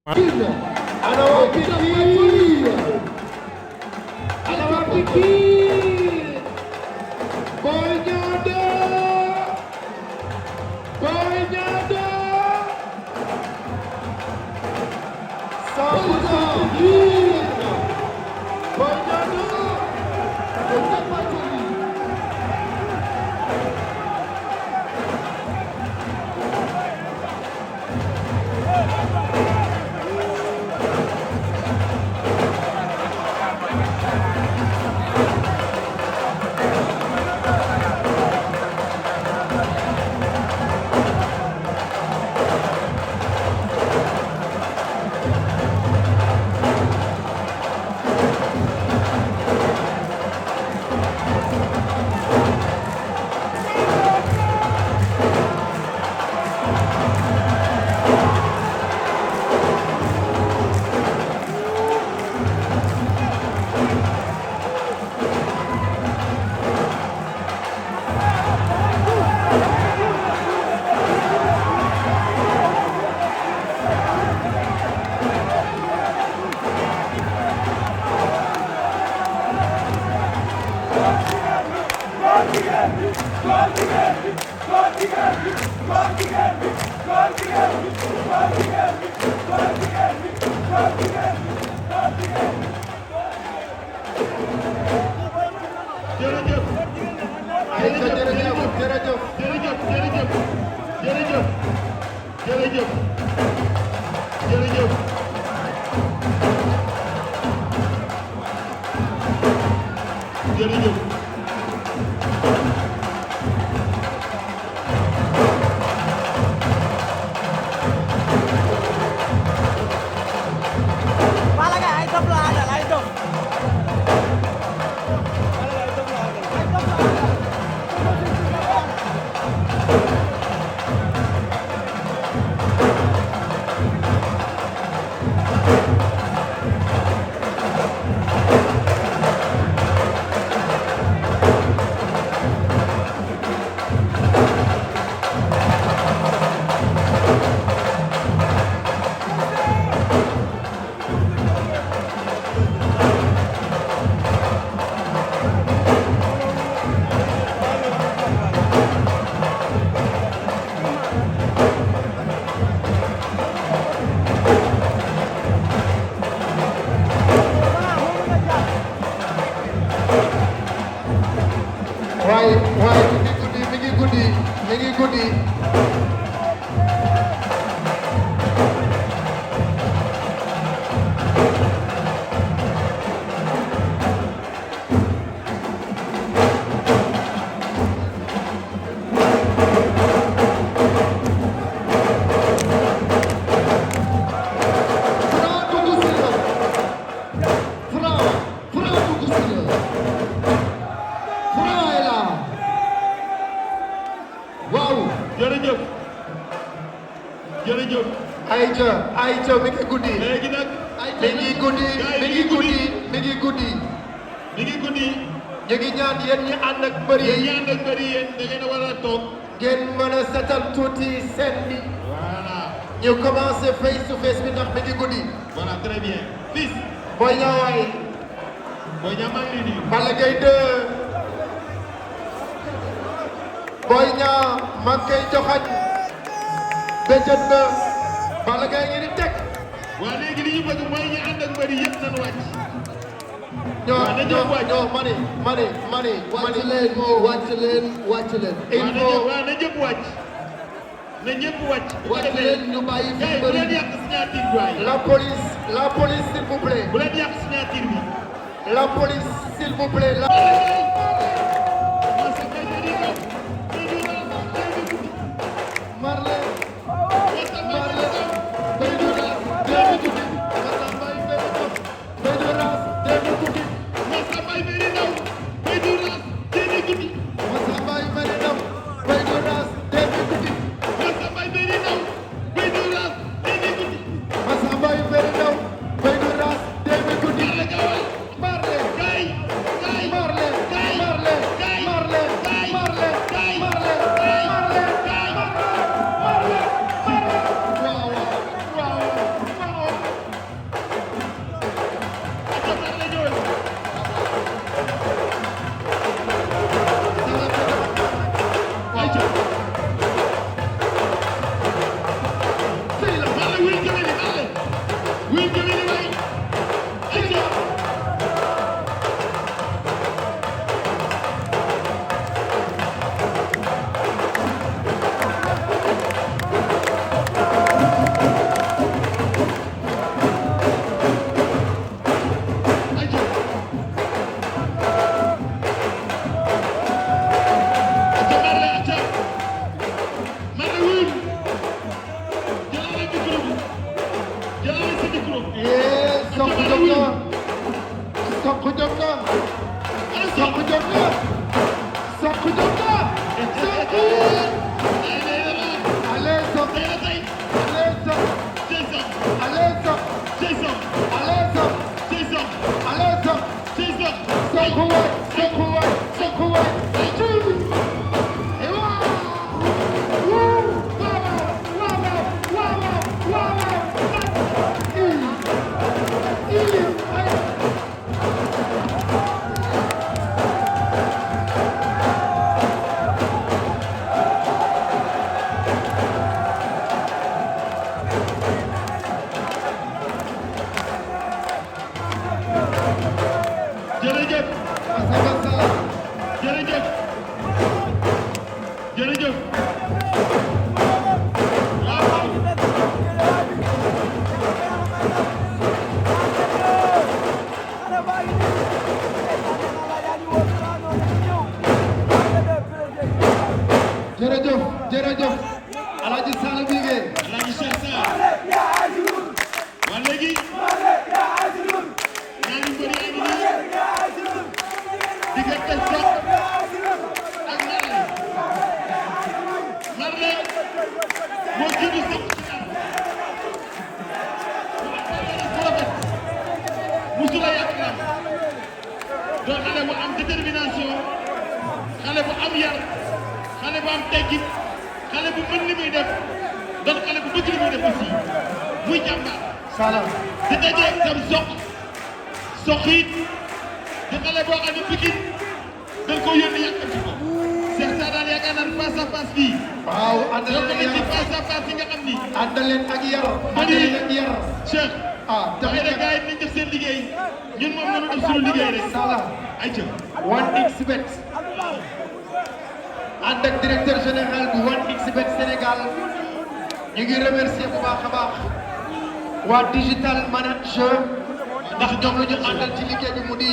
Ada Wakiki. Ada Wakiki. Boynya ada. Boynya ada. Sabusa. Boynya ada. Untuk Majuli. Aïcha mi ngi guddi. léegi nag. mi ngi guddi mi ngi guddi mi ngi guddi. mi ngi guddi. ñu ngi ñaan yéen ñi ànd ak mbër yi. yéen ñi ànd ak mbër yi yéen da ngeen a war a toog. ngeen mën a setal tuuti seen bi. voilà. ñu commencé face to face bi ndax mi ngi guddi. voilà très bien. fils. Boy Niang waay. Boy Niang maa ngi lay nuyu. Balla Gaye 2. Boy Niang maa ngi koy joxañ. béjjën na. Balla Gaye ngi di teg. waa léegi li ñu bëgg mooy ñi ànd ak mbër yi yëpp nañu wàcc. ñoo mani. wàcc leen wàcc leen. il faut waaw na ñëpp wàcc. na ñëpp wàcc. wàcc leen ñu bàyyi fi bu leen yàq signature bi waaye. la police s'il vous plaît. bu leen yàq signature bi. la police s'il vous plaît. Marley Sokh jot na Sokh jot na Sokh allez Sokh allez Sokh allez Sokh allez Sokh allez Sokh Sokh waay Sokh waay Sokh waay jërëjëf Alaaji Sall Bigué Alaaji Cheikh Sarr waa léegi ñaari mbër yaa ngi nii diggante Sokh ak Marley moo jiitu Sokh ci kanam bu rafet musula yàq lam doon xale bu am détermination xale bu am yar xale bu am teggin xale bu mën li muy def doon xale bu bëgg li muy def aussi muy jàmbaar Sala di dajeeg tam Sokh it di xale boo xam ne Pikine dañ ko yónni yàqal ci ko Cheikh Sarr daal yaakaar naa face à face bii waaw ànd bokk leen na ci ak face à face yi nga xam ni ànd leen ak yar ànd leen ak yar Cheikh tamit nag gars yi nañ def seen liggéey ñun moom la ñu def suñu liggéey rek Sala ay ca 1xBet ànd ak directeur général bu 1xBet Sénégal ñu ngi remercier bu baax a baax waa digital manager ndax ñoom la ñu àndal ci liggéey bi mu di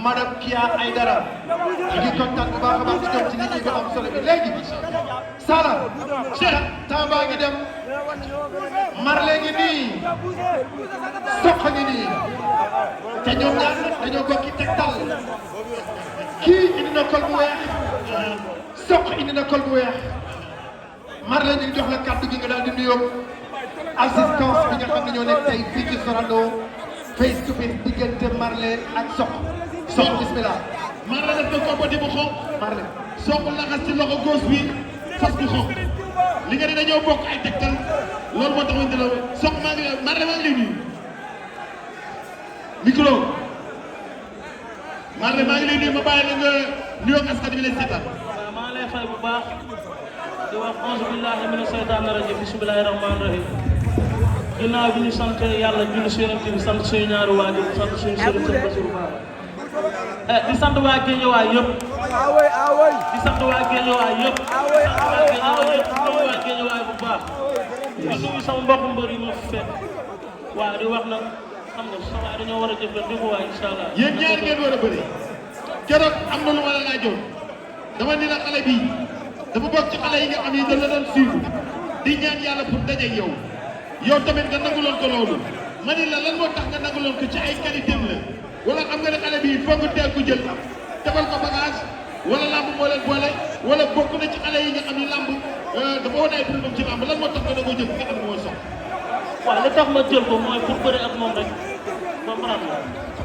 madame Kia Aydara ñu ngi kontaan bu baax a baax ci ñoom ci liggéey bi am solo bi léegi Sala temps baa ngi dem Marley ngi nii Sokh ngi nii te ñoom ñaar dañoo bokki tegtal kii indi na kol bu weex Sokh indi na kol bu weex Marley ñu jox la kàddu gi nga daal di nuyoo assistance bi nga xam ne ñoo nekk tey fii ci Sorano face to face diggante Marley ak Sokh bismillah Marley def na koppati bu xonq Marley Sokh laxas ci loxo gauche bi fas bu xonq li nga di dañoo bokk ay tegtal loolu moo taxoon dina Sokh Marley maa ngi lay nuyu micro Marley maa ngi lay nuyu ma bàyyi la nga nuyoo ak askan bi leen seetaan waaw maa ngi lay fay bu baax di wax auzu billahi mina shaytaani rajim bismillahi rahmaani rahim ginnaaw bi ñu sant yàlla julli si yonent bi sant suñu ñaari waajur sant suñu sëriñ sëriñ Basiru Ba di sant waa Géejawaay yëpp di sant waa Géejawaay yëpp waa Géejawaay bu baax di nuyu sama mbokku mbër yi ma fi fekk waaw di wax nag xam nga sa waay dañoo war a jëflante ko waay incha allah yéen ñaar ngeen war a bëri keroog am na lu ma la laajoon dama ni la xale bii dafa bokk ci xale yi nga xam ni dañ la doon suivre di ñaan yàlla pour dajeeg yow tamit nga nanguloon ko loolu ma ni la lan moo tax nga nanguloon ko ci ay qualité la wala xam nga ne xale bii foog nga teel ko jël defal ko bagage wala lamb moo leen boole wala bokk na ci xale yi nga xam ni lamb dafa wane ay problème ci lamb lan moo tax nga nangoo jël nga xam ne mooy Sokh. waaw li tax ma jël ko mooy pour bëri ak moom rek comprendre nga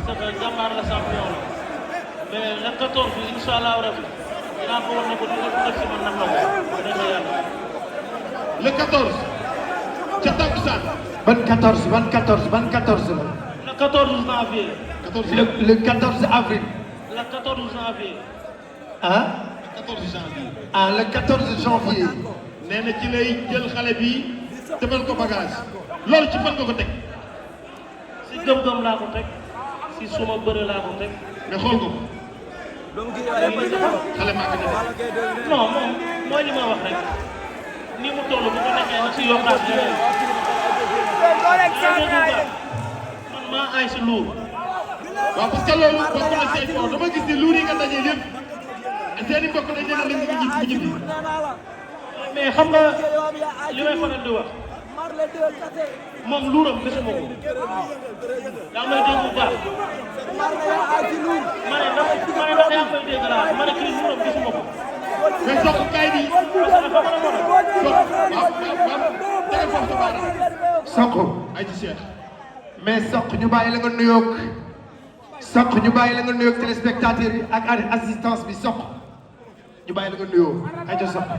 parce que jàmbaar la champion la mais le 14 bi incha allah rabi dinaa ko wax ne ko dina ko def si man nax na ko dëgg yàlla. le 14 ca takkusaan. ban 14 ban 14 ban 14 la. le 14 janvier. 14 le 14 avril. le 14 janvier. ah. 14 janvier. ah le 14 janvier. nee na ci lay jël xale bi defal ko bagage loolu ci fan nga ko teg. si gëm-gëm laa ko teg si suma bëre laa ko teg. mais xool ko. xale maa ngi ne non moom mooy li ma wax rek ni mu toll bu ko nekkee na si yokkaat leneen. man maa ay si luur. waaw parce que loolu bokk na say fort dama gis ni luur yi nga dajee lépp seen i mbokk dañ leen a leen ñu ñibbi. mais xam nga li may faral di wax moom luuram gisuma ko yaa may dégg bu baax ma ne ndax yaa may dégg laa ma ne kii luuram gisuma ko mais soq kay bi Sokh ay ci Cheikh mais Sokh ñu bàyyi la nga nuyoog Sokh ñu bàyyi la nga nuyoog téléspectateurs yi ak assistance bi Sokh ñu bàyyi la nga nuyoo ay ca Sokh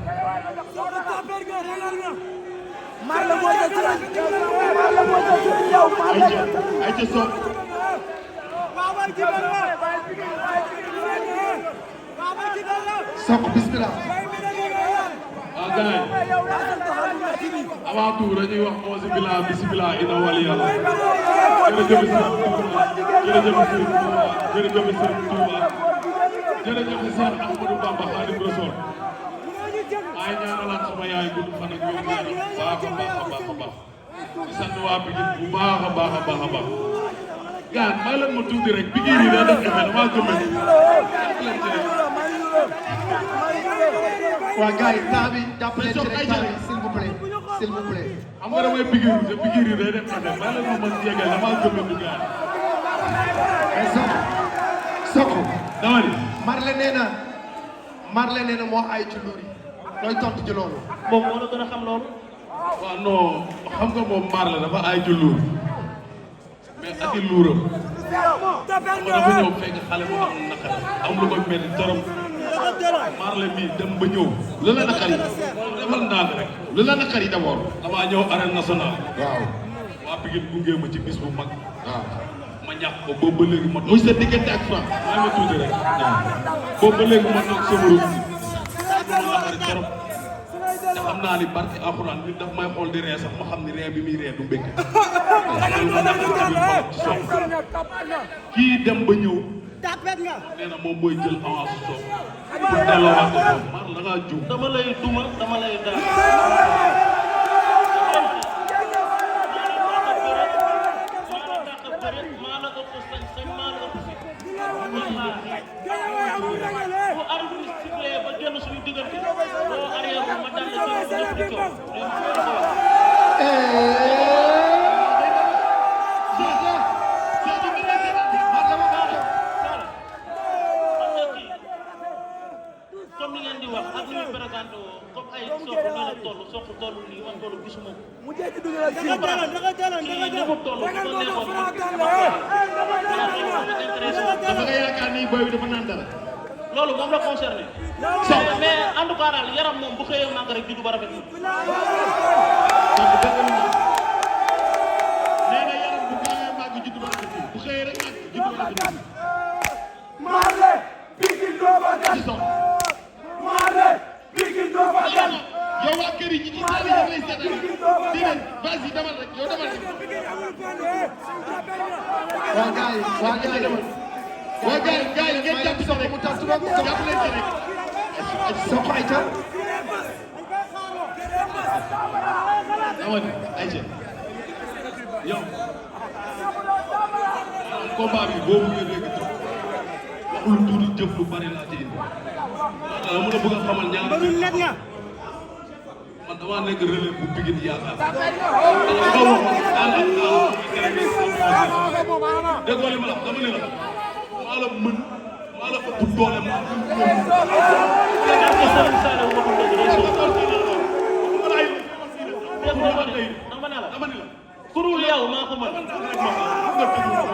ay ca soq Sokh bismillah waaw gars yi avant tout dañuy wax auzu billah bismillah inna wali yàlla jërëjëf Serigne Touba jërëjëf Serigne Touba jërëjëf Serigne Ahmadou Bamba Khadim Rassoul ay ñaanalaat sama yaay gudd fan ak wér yaram baax a baax a baax a baax di sant waa Pikine bu baax a baax a baax a baax gaan may leen ma tuuti rek Pikine yi day def effet damaa gëm waa gars yi temps bi jàppale ci rek temps bi s'il vous plaît s'il vous plaît xam nga damay Pikine te Pikine yi day def effet may leen ma mën jégal damaa gëm du gaan mais Sokh dama ni Marley nee na moo ay ci luur yi looy tontu ci loolu moom moo la gën a xam loolu waaw non xam nga moom Marley dafa ay ci luur mais ak i luuram dafa ñëw fekk xale bu am naqar am lu ko metti torop Marley mii dem ba ñëw lu la naqar yi defal ndànk rek lu la naqar yi d'abord damaa ñëw arène nationale waaw waa Pikine gunge ma ci bis bu mag waaw ma ñàkk ko boobu ba léegi ma muy sa diggante ak Franc maa ma tuuti rek boobu ba léegi ma toog sama rëb ma naqari torop te xam naa ni barke alxuraan nit daf may xool di ree sax ma xam ni ree bi muy ree du mbégte loolu ma naqari tamit xolam ci Sokh kii dem ba ñëw nee na moom mooy jël avance Sokh pour delloowaat ko Sokh Mar da ngaa juum dama lay duma dama lay daal maa la ëpp sañ-sañ maa la ëpp fi bu arbitre sifflé ba génn suñu diggante boo arrière ma dal la ñëpp di coow comme ni ngeen di wax ak ni muy présenté comme ay Sokh nii la toll Sokh toll nii man toll gisuma ko. kii ni mu toll bu ko neexoon dafa nga yaakaar ni booy bi dafa naan dara loolu moom la concerné. mais en tout cas daal yaram moom bu xëyee màgg rek juddu ba rafet na. donc dëgg la nee na yaram bu gaawee màgg juddu ba rafet bu xëyee rek màgg juddu ba rafet Marley Pikine doo fa dem Marley Pikine doo fa dem yow waa kër yi ñi ci saali yi lay seetal di leen vas-y demal rek yow demal rek waa gars yi demal waa gars yi ngeen jàpp Sokh mu tas rek jàpp leen ci rek Sokh ay ca amoon Aïcha yow combat bi boo bëggee dégg trop waxul tuuti jëf lu bari laa ci indi dama mën a bëgg a xamal ñaar man damaa nekk relais bu Pikine yaakaar nga wax daal ak déggoo li ma la dama ne la maa la mën maa la ëpp doole maa dama ne la kurul yow maa ko mën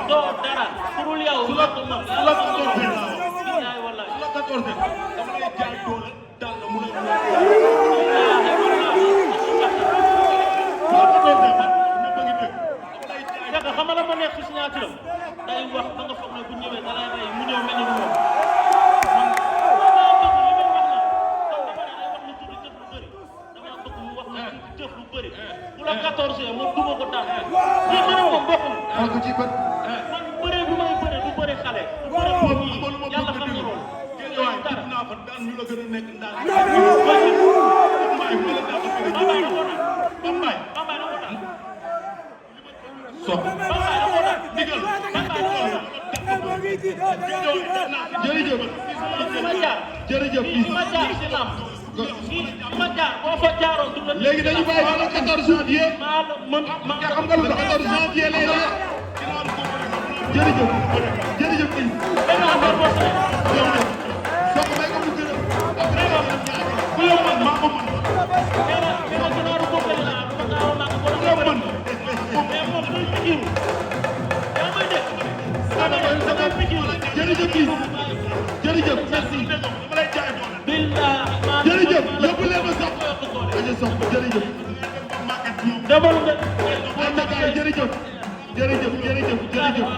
doo dara kurul yow maa ko mën su la ko torfee billaay wallaay su la ko torfee dama lay jaay doole daal la mu ne Yàgg xam nga la ma nekk ci signature day wax ba nga foog ne bu ñëwee da lay rey mu ñëw mel ni moom man dama bëgg mu wax lu jëf lu bëri bu la 14 mu duma ko daal ñi man ak moom bokkul xool ko ci bët man bëre bu may bëre du bëre xale du bëre boobu yàlla xam na loolu waay dara naa fa daan ñu la gën a nekk ndaan Bambaye Sokh ndigal jërëjëf ma jaar jërëjëf ma jaar ci lamb fii ma jaar boo fa jaaroon du la. léegi dañu bàyyi ba le 14 janvier. maa la mën maa la xam nga lu 14 janvier lay la. jërëjëf jërëjëf kii. benn affaire boo xam ne. soo ko may ko mu gërëm. ku la mën maa ko mën. nee na ginaaru bopp la laa dama gaaw a màgg boo la mën. mais moom duñ pikiru. yaa may dégg. sama pikiru. jërëjëf kii. jërëjëf merci. billahi. jërëjëf yóbbu leen ma sax. jërëjëf. demal nga. jërëjëf. jërëjëf jërëjëf jërëjëf.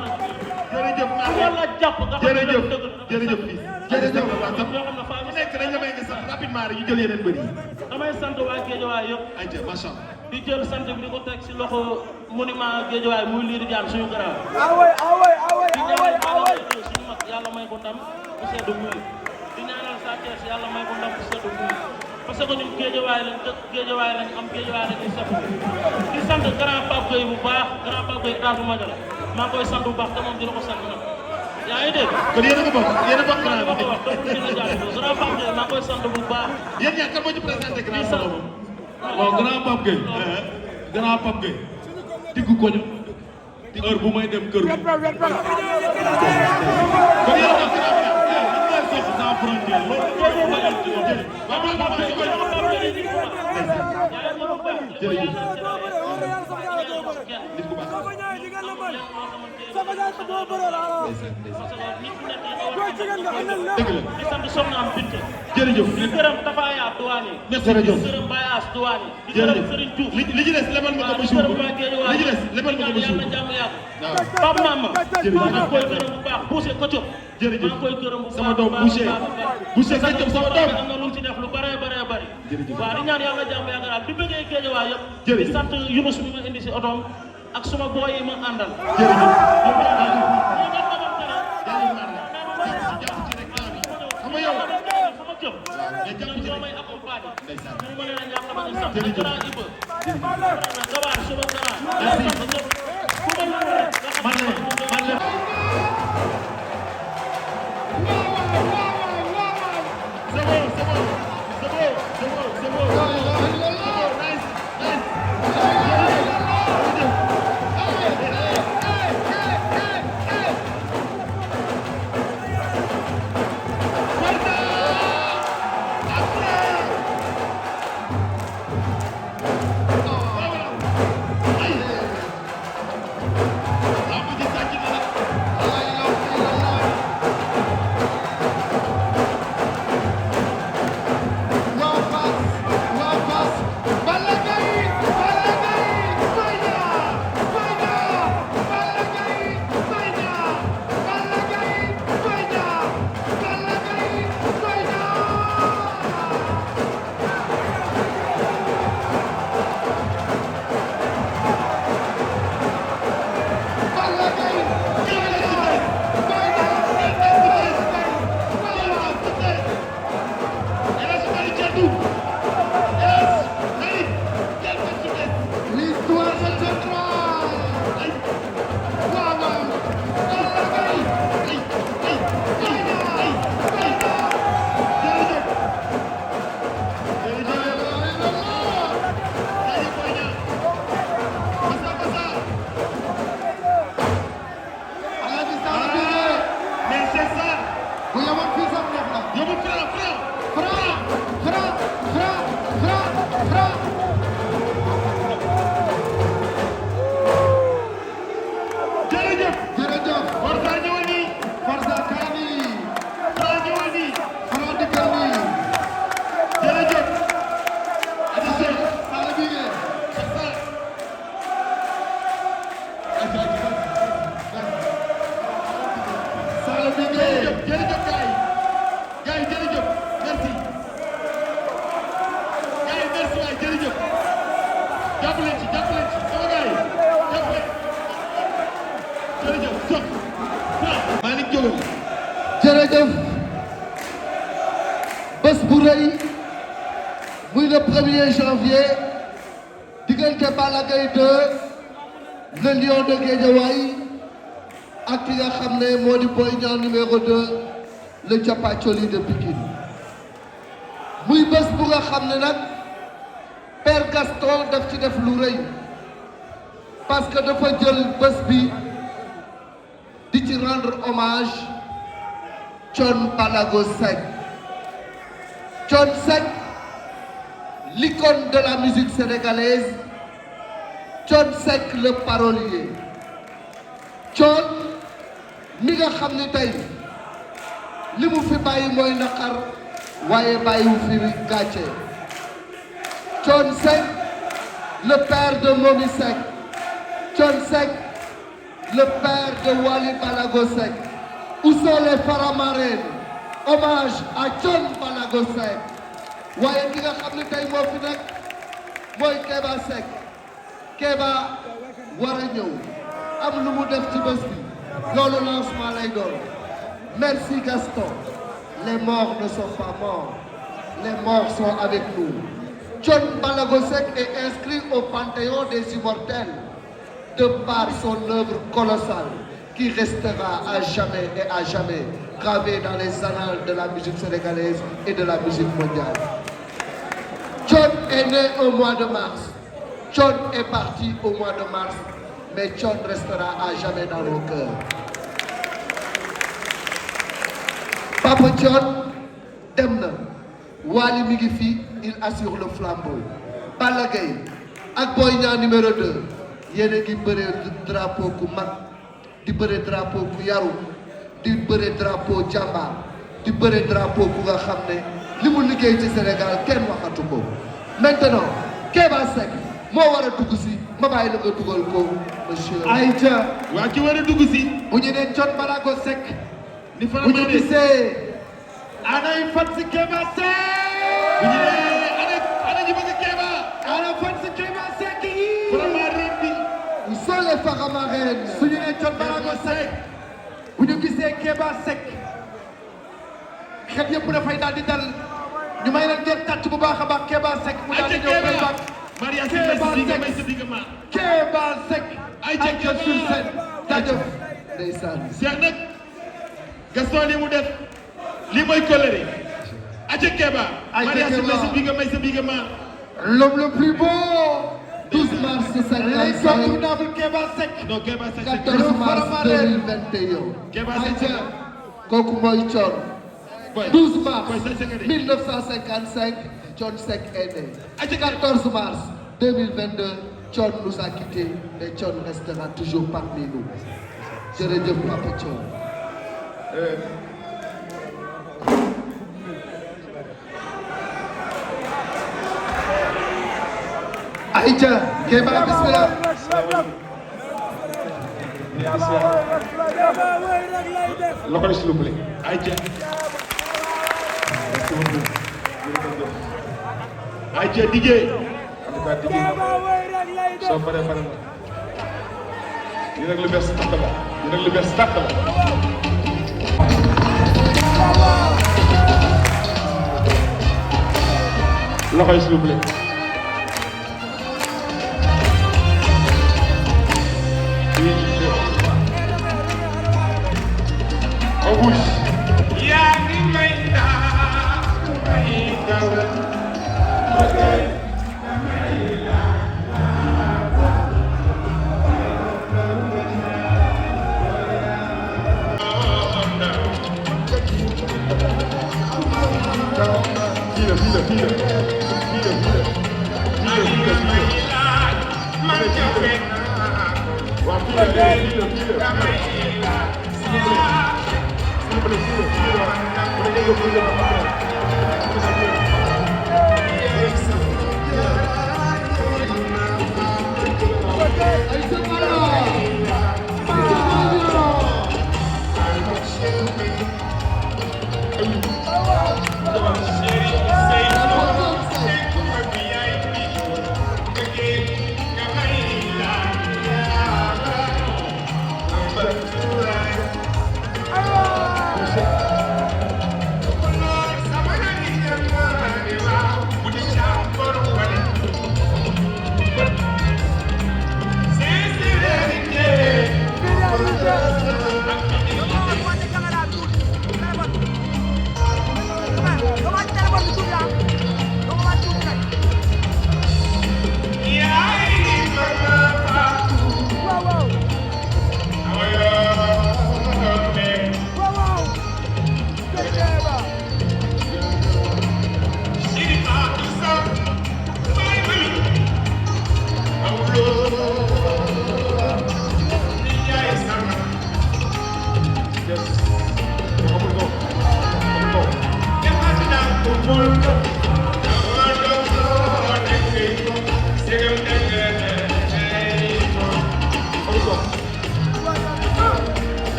jërëjëf wala jàpp nga xam ne jërëjëf dëgg jërëjëf fii. jërëjëf waaw sax ku nekk dañ la may nga sant rapidement rek ñu jël yeneen bëri. damay sant waa Géejawaay yëpp. ayca macha allah. di jël sant bi di ko teg si loxo monument Géejawaay muy Lirou Diane suñu grand. di ñaanal Balla Gaye suñu mag yàlla may ko ndam bu seddu muy. di ñaanal Sa Thiès yàlla may ko ndam bu seddu muy. parce que ñun Géejawaay lañ dëkk Géejawaay lañ am Géejawaay lañ di sant. di sant grand Pape Gueye bu baax grand Pape Gueye Atou Madiala maa ngi koy sant bu baax te moom dina ko sant nag. yaa ngi dégg. kon yéen a ko bokk yéen a bokk grand bi. wax dëgg dina jàpp grand Pape Gueye maa ngi koy sant bu baax. yéen ñaar kan moo ci présenté grand di sant. waaw grand Pape Gueye. grand Pape Gueye. diggu koñu. heure bu may dem kër gi. kon yéen a bokk grand bi. sans frontière loolu. di sant soxna am Binta. jërëjëf. di gërëm Tafaya Douane. merci jërëjëf. di gërëm Baye As Douane. di gërëm Serigne Diouf. li ci des lebal ma ko ba di suur gërëm waa Guédiawaye. li ci des lebal ma ko ba suur yàlla jàmm yàgg. waaw. Pape Mama. jërëjëf. maa ngi koy gërëm bu baax Boucher Kocop. jërëjëf. maa ngi koy gërëm bu baax sama doom Boucher. Boucher Kocop sama doom. am na lu mu ci def lu bare bare bari. jërëjëf. waaw di ñaan yàlla jàmm yàgg daal di bëggee Guédiawaye yëpp. jërëjëf. di sant Younous mi ma indi si otoom ak suma boy yi ma àndal. jërëjëf. xam nga yow sama jëm ñoo may accompagner ñu ma leen a ñàkk ba ñu sax ak grand Iba gabaar suba gabaar jërëjëf bés bu rëy muy le 1er janvier diggante Balla Gaye 2 le lion de Guédiawaye ak ki nga xam ne moo di Boy Niang numéro 2 le Thiapathioli de Pikine muy bés bu nga xam ne nag Père Gaston daf ci def lu rëy parce que dafa jël bés bi di ci rendre hommage Thione Ballago Seck. Thione Seck, l'icône de la musique sénégalaise. Thione Seck, le parolier. Thione mi nga xam ne tey li mu fi bàyyi mooy naqar waaye bàyyiwu fi gàcce. Thione Seck, le père de Momy Seck. Thione Seck, le père de Wally Ballago Seck. Où sont les Faramareen? Hommage à Thione Ballago Seck. waaye ki nga xam ne tey moo fi nekk mooy Kéba Seck. Kéba war a ñëw am lu mu def ci bés bi loolu lancement lay doon. Merci Gaston. Les morts ne sont pas morts. Les morts sont avec nous. Thione Ballago Seck est inscrit au Panthéon des immortels de par son œuvre colossale qui restera à jamais et à jamais gravée dans les annales de la musique sénégalaise et de la musique mondiale. Thione est né au mois de mars. Thione est parti au mois de mars, mais Thione restera à jamais dans nos cœurs. Papa Thione dem na. Wally mi ngi fi, il assure le flambeau. Balla Gaye ak Boy Niang numéro 2 yéen a ngi bëre drapeau ku mag di bëre drapeau ku yaru di bëre drapeau jàmbaar di bëre drapeau ku nga xam ne li mu liggéey ci Sénégal kenn waxatu ko. Maintenant Kéba Seck moo war a dugg si ma bàyyi la nga dugal ko monsieur. Aïcha waa ki war a dugg si. bu ñu nee Thione Ballago Seck ni fa bu ñu gisee anay fan si Kéba Seck. bu ñu nee ana ñu bëgg Kéba. ana fan si Kéba Seck yi. Faramareen bi. où sont les Faramareen. su ñu nee Thione Ballago Seck bu ñu gisee Kéba Seck xel yëpp dafay daal di dal ñu may leen ngeen tàcc bu baax a baax Kéba Seck mu daal di ñëw bay baax. Maria Kéba Seck Kéba Seck. Aïcha Aïcha sur scène jaajëf. ndeysaan. Cheikh nag Gaston li mu def li mooy colère. Aïcha Kéba. Maria Seck l'homme le plus beau. 12 mars 55. l'incontournable Kéba Seck. non Kéba Seck 14 mars 2021. Kéba Seck kooku mooy Thione. 12 mars Boy, ça, 1955, Thione Seck est né. 14 mars 2022, Thione nous a quittés et Thione restera toujours parmi nous. Jërëjëf Papa Thione. Aïcha, Kéba, bismillah. loxo s'il vous plaît. Aïcha. Aïcha DJ. soo paree pare na lii nag lu bees tàq la lii nag lu bees tàq la. loxo yi s'il vous plaît. on bouge.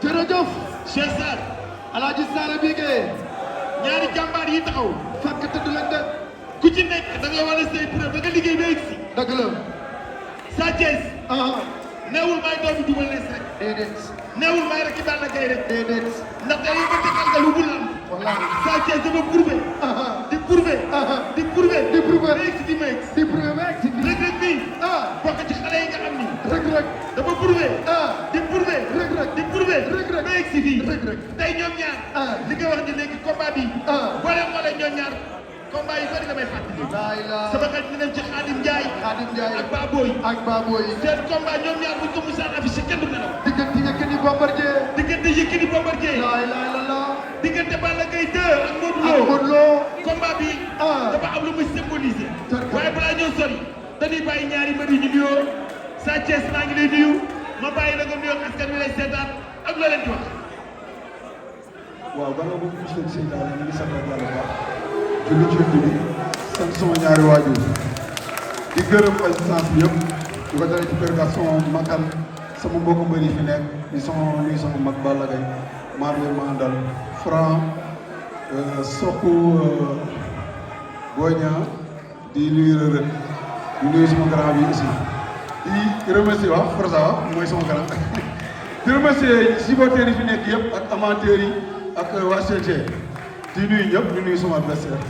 jërëjëf Cheikh Sarr Alaaji Sala Bigué ñaari jàmbaar yi taxaw fakk tëdd lañ de ku ci nekk da nga wane say preuve da nga liggéey ba egsi dëgg la Sa Thiès neewul maay doomi Double Less rek déedéet neewul maay rek Balla Gaye rek déedéet ndax day yëkkati xel lu bul am wallaahi Sa Thiès dafa prouvé di prouvé di prouvé di prouvé ba egsi di ma egsi di prouvé ba egsi Reug Reug bii bokk ci xale yi nga xam ni Reug Reug dafa prouvé di prouvé Reug Reug di prouvé Reug Reug ba egsi fii Reug Reug tey ñoom ñaar li nga wax ni léegi combat bi boo leen xoolee ñoom ñaar combat yi bari damay fàttali sama xel dina dem ci Khadim Ndiaye ak Baboy ak Baboy seen combat ñoom ñaar buñ ko musaan affiché kenn du nelaw diggante Yékini Bombardier diggante Yékini Bombardier la ilaha illallah diggante Balla Gaye 2 ak Modou Lo combat bi dafa am lu muy symboliser waaye balaa ñëw sori dañuy bàyyi ñaari mbër yi ñu nuyoo Sa Thiès maa ngi lay nuyu ma bàyyi la nga nuyoo askan wi lay seetaan ak loo leen di wax. waaw gannaaw boobu monsieur le Sénégal ñu ngi sant ak yàlla baax julli ci bi sant sama ñaari waajur di gërëm assistance bi yëpp di ko dalee ci percussion makal sama mbokku mbër yi fi nekk di sama mag Balla Gaye Marley Mandal Franc Sokku Boy Niang di nuyu Reug Reug di nuyu sama grand bi aussi di remercier waa Forza mooy sama grand di remercier supporters yi fi nekk yëpp ak amateurs yi ak waa CNG di nuyu ñëpp di nuyu sama adversaire.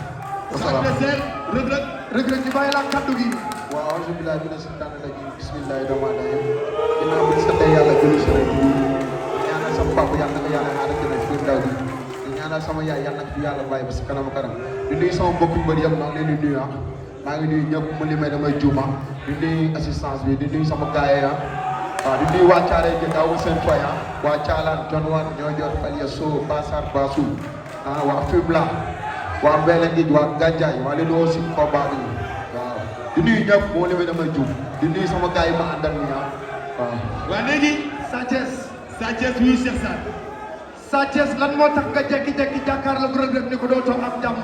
sa adversaire Reug Reug. Reug Reug ñu bàyyi la kaddu gi. waaw auzu billaahi mina shaytaani rajiim bismillaahi rahmaani rahiim. ginnaaw bi ñu sant yàlla julli si rek di ñaanal sama papa yàlla na ko yàlla xaaral ci biir ndaw bi di ñaanal sama yaay yàlla na ko yàlla bàyyi ba si kanam di nuyu sama mbokku mbër yëpp maa ngi leen di nuyu maa ngi nuyu ñëpp mu limee damay juuma di nuyu assistance bi di nuyu sama gaay waaw di nuyu waa Thiaré Géej awu seen foy waa Thialane John Wan ñoo jot Falia Sow Bassar Bassou waa Fibla waa Mbele Ngij waa Gandiaye waa leen aussi combat bi waaw di nuyu ñëpp moo limee damay juum di nuyu sama gaay yi ma àndal nii waaw. waa léegi Sa Thiès. Sa Thiès wuyu Cheikh Sarr. Sa Thiès lan moo tax nga jékki-jékki jàkkaarloo Reug Reug ni ko dootoo am jàmm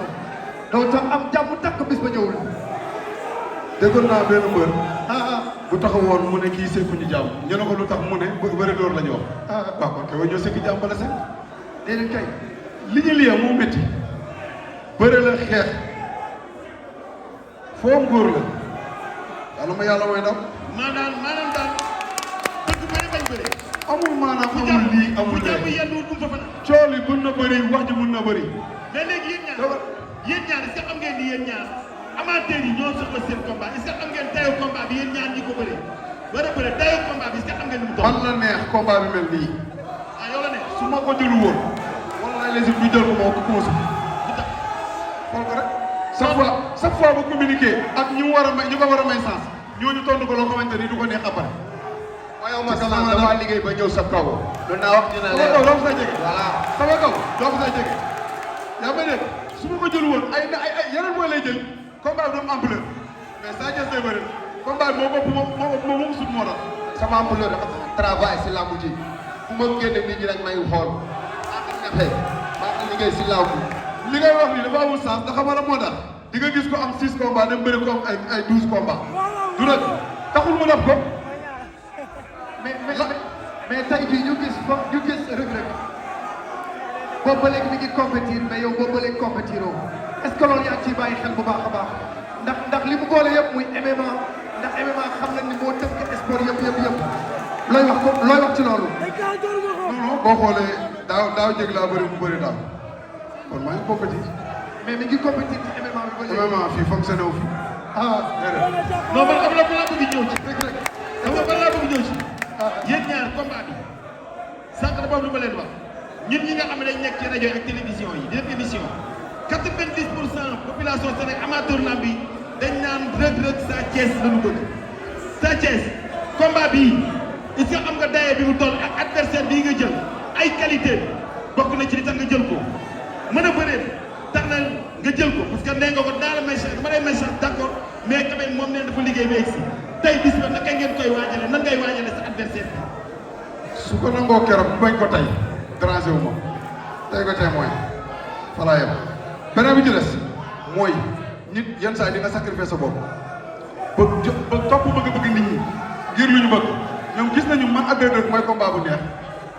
dootoo am jàmm takk bis ba ñëwul. déggoon naa benn mbër bu taxawoon mu ne kii sekkuñu jàmm ñu ne ko lu tax mu ne bëri door la ñu wax. waaw kon kay ñoo sekk jàmm bala sekk. déedéet kay. li ñu liyee moo métti bëre la xeex foo góor la yàlla ma yàlla may ndam maanaam daal bëgg bëri bañ bëri. amul maanaam amul lii amul bu jàpp lee yenn wut fa fan. cool yi mën na bëri wax ji mën na bëri mais léegi yéen ñaar est-ce que xam ngeen ni yéen ñaar amateurs yi ñoo soxla seen combat est-ce que xam ngeen dayo combat bi yéen ñaar ñi ko bëree war a bëre dayo combat bi est-ce que xam ngeen ni mu toll. man la neex combat bi mel nii ah yow la ne. su ma ko jëlu woon wallaay les ñu jël ko moo ko consul xool ko rek chaque fois bu communiqué ak ñu war a may ñu ko war a may sens ñooñu tontu ko loo xamante ni du ko neex après waaye yow ma sama dama liggéey ba ñëw sa kaw. lu naa wax dina leer sama kaw doo ko saa jege voilà. sama kaw doo ko saa jege yaa may dégg su ma ko jëlu woon ay yeneen mooy lay jël combat bi du am ampleur mais Sa Thiès day bëri combat bi moo sut moo tax sama ampleur dafa travail si lamb ji fu ma génne nit ñi dañ may xool maa ngi liggéey si lamb. li ngay wax nii dafa amul sens ndax xamal la moo tax di nga gis ko am 6 combats dem bëri ko am ay 12 combats du rek taxul mu def ko mais tey jii ñu gis Reug Reug boobu ba léegi mi ngi compétir mais yow boobu ba léegi compétiroo est-ce que loolu yaa ngi ciy bàyyi xel bu baax a baax ndax li mu boole yëpp muy MMA ndax MMA xam nañ ni moo tënk sport yëpp looy wax ci loolu. non boo xoolee daaw jég laa bëri mu bëri daaw kon maa ngi compétir mais mi ngi compétir ci MMA bi ba léegi. MMA fii fonctionné wu fi non man xam nga fan laa bëgg ñëw ci. xam nga fan laa bëgg ñëw ci. yéen ñaar combat bi sànq dafa am lu ma leen wax ñun ñi nga xam ne dañ nekk ci rajo ak télévision yi di def émission 90% population Sénégal amateur lamb bi dañ naan Reug Reug Sa Thiès la ñu bëgg. Sa Thiès combat bii est-ce que am nga daye bi mu toll ak adversaire bii nga jël ay qualité bokk na ci li tax nga jël ko mën a bëree tax na nga jël ko parce que nee nga ko daal may chance dama lay may chance d'accord mais quand même moom nee dafa liggéey ba egsi tey bis ba naka ngeen koy waajale nan ngay waajale sa adversaire bi. su ko nangoo keroog bu bañ ko tey dérangé wu ma tey ko tey mooy fa laa yem beneen bi ci des mooy nit yenn saa yi di nga sacrifier sa bopp ba topp bëgg nit ñi ngir lu ñu bëgg ñoom gis nañu man ak Reug Reug mooy combat bu neex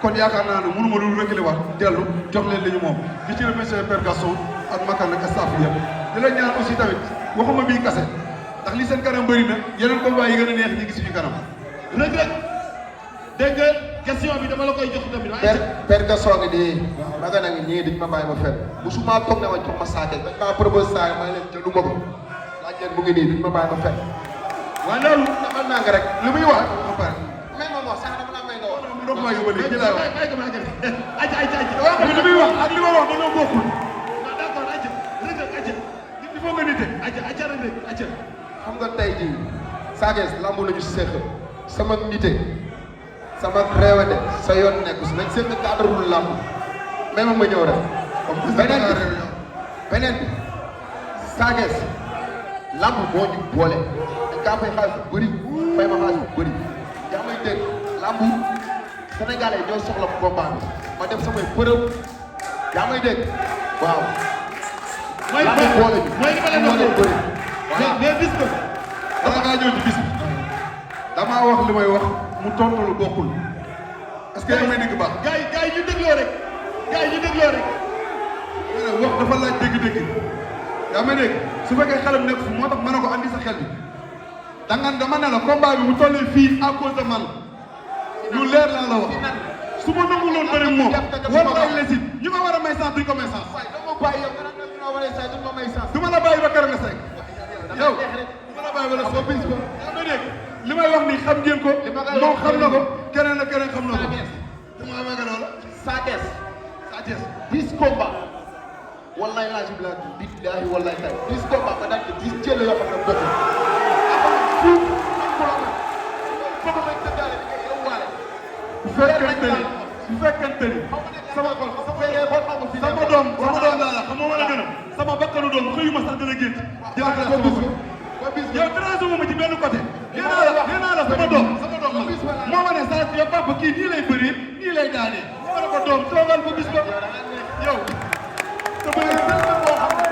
kon yaakaar naa ne mënu ma lu reculer waat dellu jox leen li ñu moom di ci remercier Père Gaston ak Makane ak staff bi yëpp di la ñaan aussi tamit waxuma bii kase ndax li seen kanam bëri na yeneen combat yi gën a neex ñi ngi suñu kanam. Reug Reug dégg nga question bi dama la koy jox tamit. Père Gaston ngi nii Makane ngi nii duñ ma bàyyi ma fenn musuma toog ne ma jox ma Sa Thiès dañ maa propose saa ma leen jëlu ma ko laaj leen mu ngi nii duñ ma bàyyi ma fenn. waaye loolu dafa nang rek li muy wax ba pare. may ma wax sax dama la may nga wax. mu doog maa yóbbale ci laay wax. ayca li muy wax ak li ma wax dañoo bokkul. non d'accord ayca Reug Reug ayca. il faut nga nite. ayca Reug Reug ayca. xam nga tey jii Sa Thiès lamb la ñu séq sama nite sama réewande sa yoon nekku si nañ séq cadre lu lamb may ma ñëw rek. beneen bi Sa Thiès lamb moo ñu boole dañ kaa fay xaalis bu bëri fay ma xaalis bu bëri yaa may dégg lamb Sénégalais ñoo soxla combat bi ma def samay preuve yaa may dégg waaw. lamb boole ñu mooy li ma leen wax bëri. mais bis ko. bala ngaa ñëw ci bis bi damaa wax li may wax mu tontu lu bokkul est-ce que yaa may dégg baax. gars yi ñu dégloo rek wax dafa laaj dégg-dégg yaa may dégg su fekkee xelam nekk fi moo tax mën na ko andi sa xel bi dama ne la combat bi mu tollee fii à cause de man lu leer laa la wax su ma nanguloon bëri moom war lay lesit ñu ma war a may sens duñ ko may sens. du ma la bàyyi ba keroog nga seeg yow du ma la bàyyi ba la soo bis ba yaa may dégg li may wax ni xam ngeen ko moom xam na ko keneen ak keneen xam na ko dama amee que loolu Sa Thiès 10 combats wallahi laajib la billahi wallahi tay 10 combats ba daal 10 jël yoo xam ne bokkul bu fekkente ni sama doom laa la xam nga wala gën a sama bakkanu doom xëyuma sax dana gént jëlaat sama bopp yow tracé wu ma ci benn côté nee naa la sama doom la moo ma ne sa yow papa kii nii lay bëree nii lay daanee ma ne ko doom toogal ba bis ba yow te bëri boo xam ne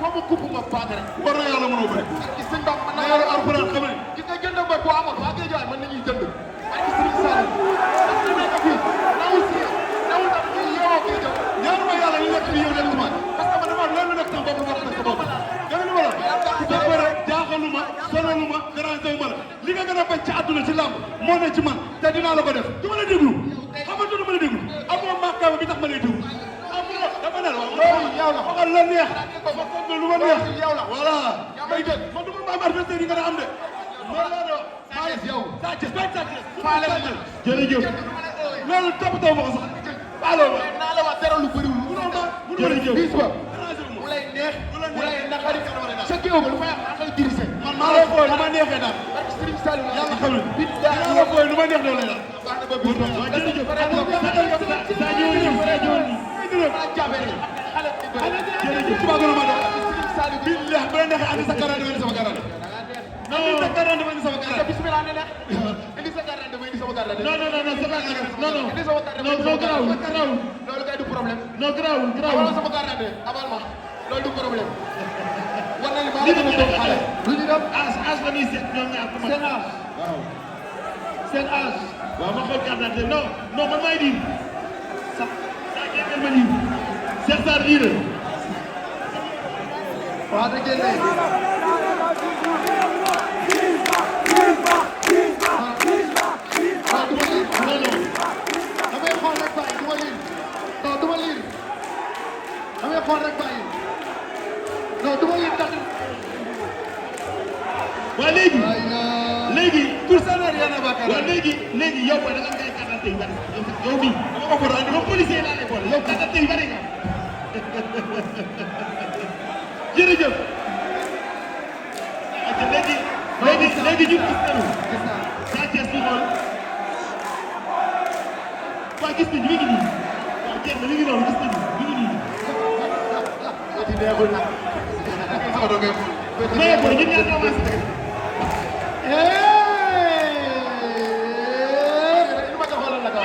foo ma kupp ma paaka rek war na yàlla mënoo bëri gis sëñ Ba mën naa yàlla alxuraan xam ne gis nga jënd ba boo amoon waa Géejawaay mën nañuy jënd mënee ci man te dinaa la ko def du ma la déglu xam nga du ma la déglu amoo màkkaama bi tax ma lay déglu amoo dama ne la yow la waxal la neex ma ko lu ma neex yow la voilà may dégg man du ma am adversaire yi nga am de yow Sathies faale la jërëjëf loolu toppatoo ma ko sax faale ma naa la wax dara lu bëriwul jërëjëf bis ba mu lay neex mu lay naqari sa géew ba lu fay am xal dirissé man maa la fooy lu ma neexee daal Serigne Saliou yàlla xamul dinaa la fooy lu ma neex doo lay daal jërëjëf sa jërëjëf tuba gëna ma do billah bu la neexee andi sa garande andi sama garande andi sa garande andi sama garande bismillah ne neex andi sa garande andi sama garande non non non sama garande non non andi sama garande non graw loolu kay du problème non graw wala sama garande abal ma loolu du problème wala ni ma la ko xale lu ñu def as la ni set ñoom ñaar ko seen as waaw seen as waaw ma xool garande non non man may di sax sa ngeen ma ni Cheikh Sarr lii la waaw da ngeen damay xool rek bàyyi non du ma leen tax waaw léegi pour ça n'a rien à voir waaw léegi yow da nga am ay carte yu bari yow bi dama ko faral dama policier laa lay boole yow carte yu bari nga jërëjëf léegi ñu gis nañu Sathies du xool waa gis nañu mi ngi nii waaw jeex na mi ngi noonu gis nañu mi ngi nii neexul nag mais boy ñun ñaar commencé lu ma taxawal la ka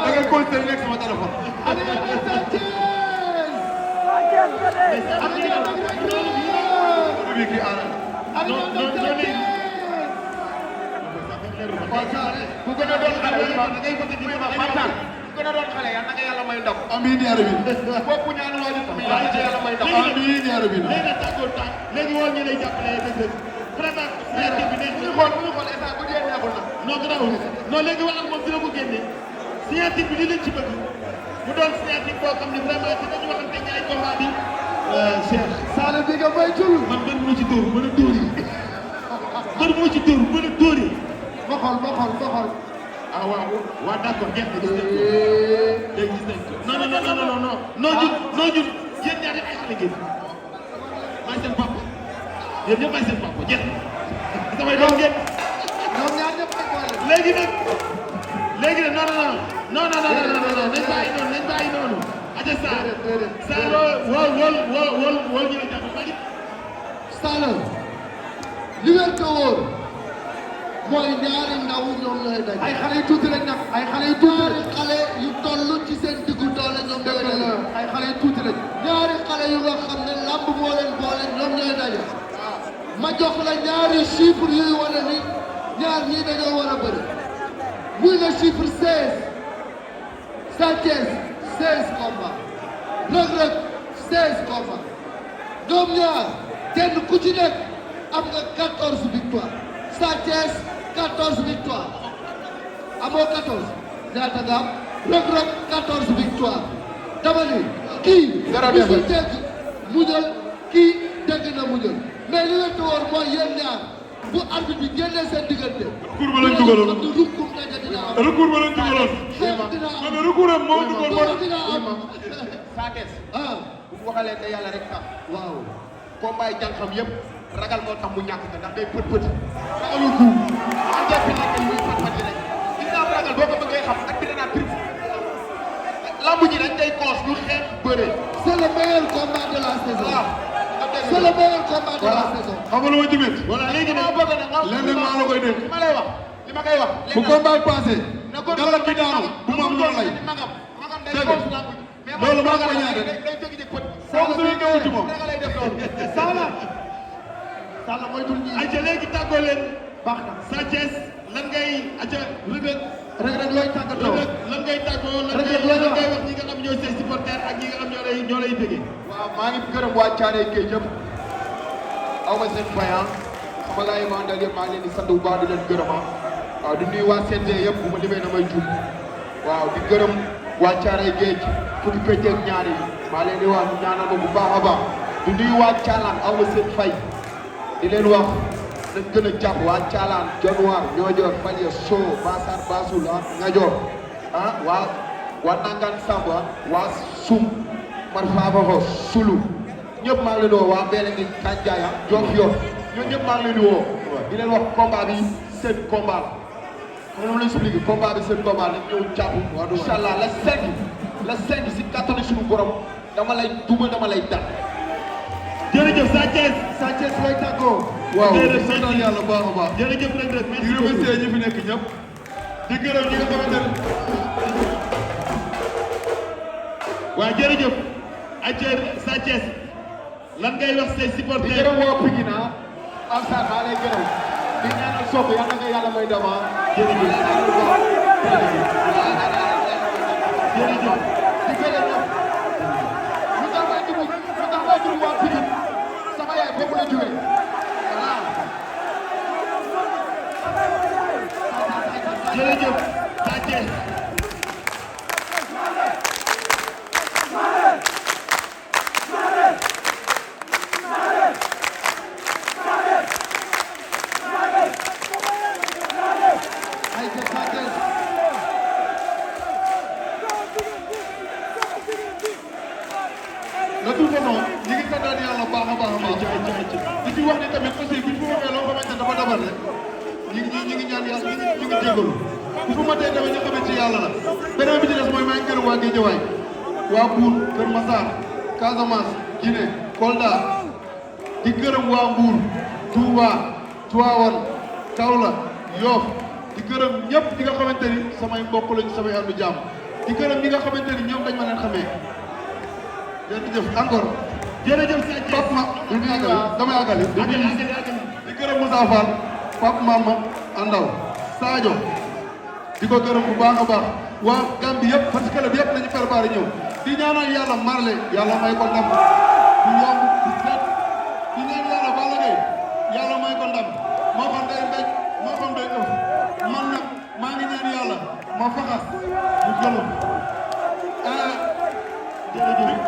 da nga continuer nekk sama téléphone bu gën a doon xale yal na nga yàlla may ndam. amiin yaa rabbi. bokku ñaanu waajur tamit yal na yàlla may ndam. amiin yaa rabbi. léegi nag tàggoo tàgg léegi woo ñu lay jàppale dëgg vraiment signature bi neex bu ñu xool état bu dee neexul na. non garaawul non léegi wax ak moom dina ko génne signature bi li lañ ci bëgg mu doon signature boo xam ne vraiment dinañu waxante ñaari combat bi. Cheikh Sall bi nga may tur man benn moo ci dóor mën a dóor yi benn moo ci dóor mën a dóor yi ma xool ah waaw d'accord jeex na gis nañ ko léegi gis nañ ko non ñun yéen ñaar ay xale ngeen maay seen papa yéen ñëpp maay seen papa jeex na samay doom ngeen ñoom ñaar ñëpp ay boole léegi nag non nañ bàyyi noonu aja Sarr wol ñu la jàpp bari Sarr li wér te wóor mooy ñaari ndaw ñoom ñooy daje. ay xale yu tuuti lañ nag. ñaari xale yu toll ci seen diggu doole ñoom ñooy daje. ay xale yu tuuti lañ. ñaari xale yu nga xam ne lamb moo leen boole ñoom ñooy daje. ma jox la ñaari chiffres yuy wane ni ñaar ñii dañoo war a bëri. muy le chiffre 16. Sathies 16 combats. Reug Reug 16 combats. ñoom ñaar kenn ku ci nekk am nga 14 victoires. Sathies 14 victoires amoo 14 ñaata nga am Reug Reug 14 victoires dama ni kii bisul dégg muñal kii dégg na muñal mais li leen di woon mooy yéen ñaar bu arbitre bi génnee seen diggante recours ba lañ dugaloon recours daje dina am recours ba lañ dugaloon xeex dina am man recours am moo dugal dóor dina am Sathies bu waxalee te yàlla rek tax waaw combat yi jànqam yëpp ragal moo tax mu ñàkk nga ndax day pët ragalul ku am def fi nekk muy pët rek ginnaaw ragal boo ko bëggee xam ak bi danaa prix lamb ji dañ day koos ñu xeex bëre c'est le meilleur combat de la saison c'est le meilleur combat de la saison xam nga lu ma jëmee voilà léegi nag bëgg na lenn rek maa la koy dégg li ma lay wax li ma koy wax bu combat passé galat bi daanu bu mu am lu lay magam day koos lamb ji loolu maa ko ñaan day jógi jëg pët foofu suñu ñëwul ci moom ragalay def loolu Sall mooy dul ñi aja léegi tàggoo leen baax na Sathies lan ngay aja Reug rek looy tàggatoo lan ngay tàggoo lan ngay wax ñi nga xam ñooy say supporters ak ñi nga xam ñoo lay bëggee waaw maa ngi gërëm waa Thiaroye Géej yëpp aw ma seen fayan sama gars yi ma àndal yëpp maa ngi leen di sant bu baax di leen gërëm waaw di nuyu waa CNG yëpp bu ma limee damay jub waaw di gërëm waa Thiaroye Géej fukki pecc ak ñaar yi maa leen di wax ñaanal ma bu baax a baax di nuyu waa Thialane aw ma seen fay di leen wax nañ gën a jàpp waa Thialane Dionewar Niodior Falia Sow Bassar Bassoul Ngadior waa Nangan Samba waa Soum Mar Fafaxo Sulu ñëpp maa ngi leen di woo waa Mbeelengui Kandiaye Diofior ñoom ñëpp maa ngi leen di woo di leen wax combat bi seen combat xam nga lu ma expliqué combat bi seen combat dañ ñëw jàpp incha allah la 5 si kattanu suñu borom dama lay duma dama lay dal. jërëjëf Sa Thiès lay tàggoo. waaw di sant yàlla baax a baax. jërëjëf rek rek di remercier ñi fi nekk ñëpp. di gërëm ñi nga xamante ne. waaw jërëjëf. Adja Sa Thiès lan ngay wax say supporters. di gërëm woo Pikine Alsaan maa lay gërëm. di ñaanal Sokh yàlla nga yàlla may dama. jërëjëf. di gërëm ñëpp. lu tax may dugg waa Pikine sama yaay boobu la jógee voilà. jërëjëf Sa Thiès. de toute façon ñi ngi santaat yàlla baax a baax a baax. di ci wax ni tamit aussi bu ñu fa waxee loo xamante ne dafa dabar rek ñi ngi ñaan yàlla ñi ngi jégalu bu fa matee tamit ñu xamante ci yàlla la. beneen bi ci des mooy maa ngi gërëm waa Guédiawaye waa Mbour Kër Massar Casamance Guinée Kolda di gërëm waa Mbour Touba Tivaouane Kaolack Yoff di gërëm ñëpp ñi nga xamante ni samay mbokk lañu samay àndu jàmm di gërëm ñi nga xamante ni ñoom dañ ma leen xamee. jërëjëf encore jërëjëf Sa Thiès. Pape Ma dama àggali di gërëm Moussa Fall Pape Mama Andaw Sadio di ko gërëm bu baax a baax waa Gambie yëpp parce que club yëpp nañu préparé ñëw di ñaanal yàlla Marley yàlla may ko ndam bu yomb bu set di ñaan yàlla Balla Gaye yàlla may ko ndam moo xam day mbéj moo xam day ëf man nag maa ngi ñaan yàlla ma faxas bu gëlëm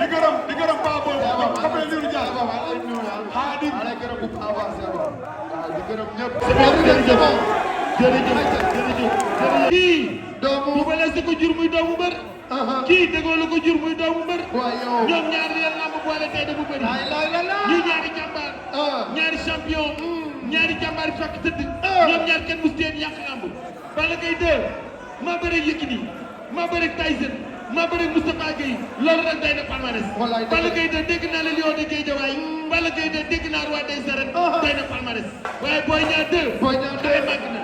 di gërëm Paa boobu xam ne liiru jaar di gërëm bu baax a baax di gërëm ñëpp. jërëjëf. kii. doomu bu balees ko jur muy doomu mbër. kii déggoo la ko jur muy doomu mbër. ñoom ñaari leen lamb boole tey de bu bëri. ñii ñaari jàmbaar. ñaari champion. ñaari jàmbaar yi fekk tëdd. ñoom ñaar kenn mus teen yàq lamb. Balla Gaye 2 maa bëri Yékini maa bëri Tyson maa bëri Moustapha Gueye loolu rek day na palmarès. Balla Gaye 2 dégg naa la Lion de Guédiawaye Balla Gaye 2 dégg naa roi des arènes day na palmarès. waaye Boy Niang 2 xale màgg na.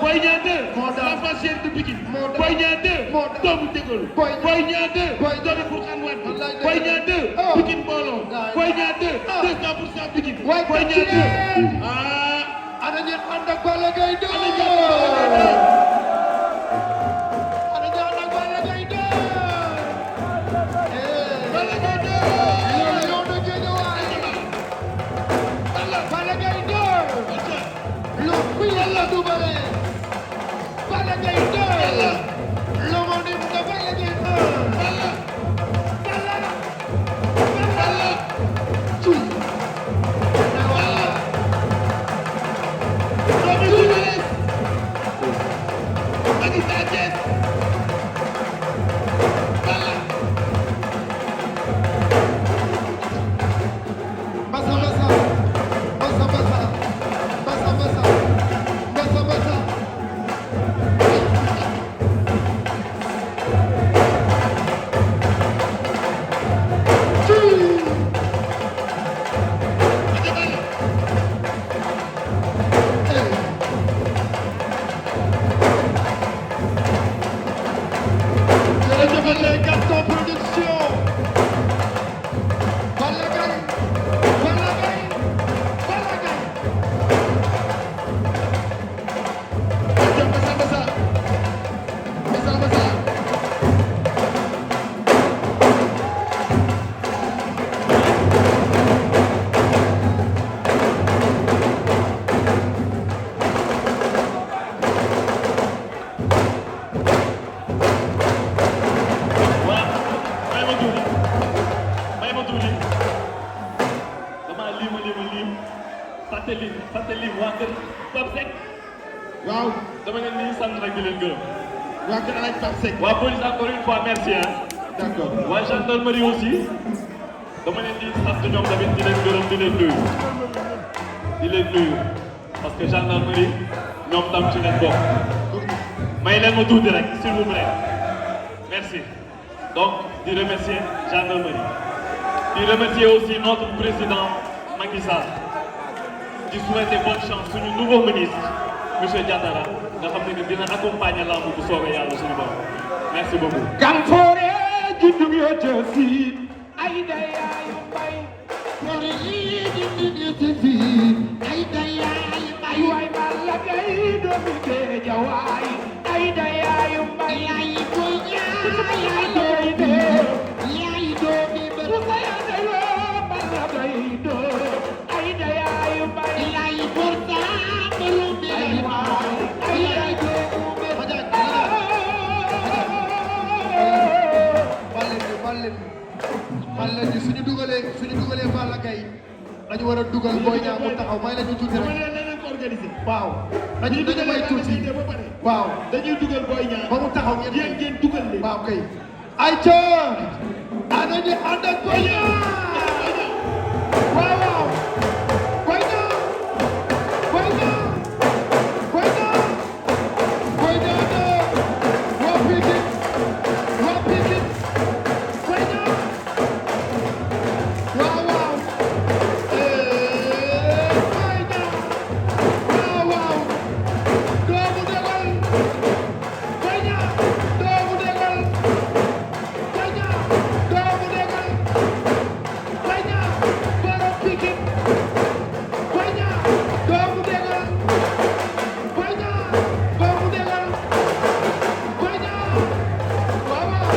Boy Niang 2 l'enfant chéri de Pikine. Boy Niang 2 doomu Dégol. Boy Niang 2 doomu Bourkhane Wade. Boy Niang 2 Pikine mbooloo. Boy Niang 2 200% Pikine. Boy Niang 2 ana ñi ànd ak Balla Gaye 2 fàtte lim waa kër Pape Seck. waaw dama leen di sant rek di leen gërëm. waa kër El Hadj Pape Seck. waa police encore une fois merci hein. d'accord waa gendarmerie aussi dama leen di sant ñoom tamit di leen gërëm di leen nuyu. di leen nuyu parce que gendarmerie ñoom tam ci leen bokk. may leen ma tuuti rek s'il vous plaît. merci donc di remercier gendarmerie. di remercier aussi notre président Macky Sall. di souhaiter bonne chance suñu nouveau ministre monsieur Diatara nga xam ne dina accompagner lamb bu soobee yàlla suñu borom merci beaucoup. Gamfoore jundum yo josi ay dayayu bay foore jundum yo josi ay dayayu bay way balla gay do mi ke jaway ay dayayu bay ay ko yaay do be yaay do be bu saya delo balla gay do ay dayayu bay ay porta buru be ay do be man leen di suñu dugalee Balla Gaye dañu war a dugal Boy Niang mu taxaw may leen ñu tuuti rek. waaw dañu may tuuti waaw dañuy dugal Boy Niang ba mu taxaw ngeen dugal leen. waaw kay. ayca ana ñu ànd ak Boy Niang waaw waaw Boy Niang Boy Niang Boy Niang Boy Niang waa Pikine waa Pikine Boy Niang waaw waaw Boy Niang waaw waaw doomu degal Boy Niang doomu degal Boy Niang doomu degal Boy Niang borom Pikine Boy Niang doomu degal Boy Niang doomu degal Boy Niang waaw waaw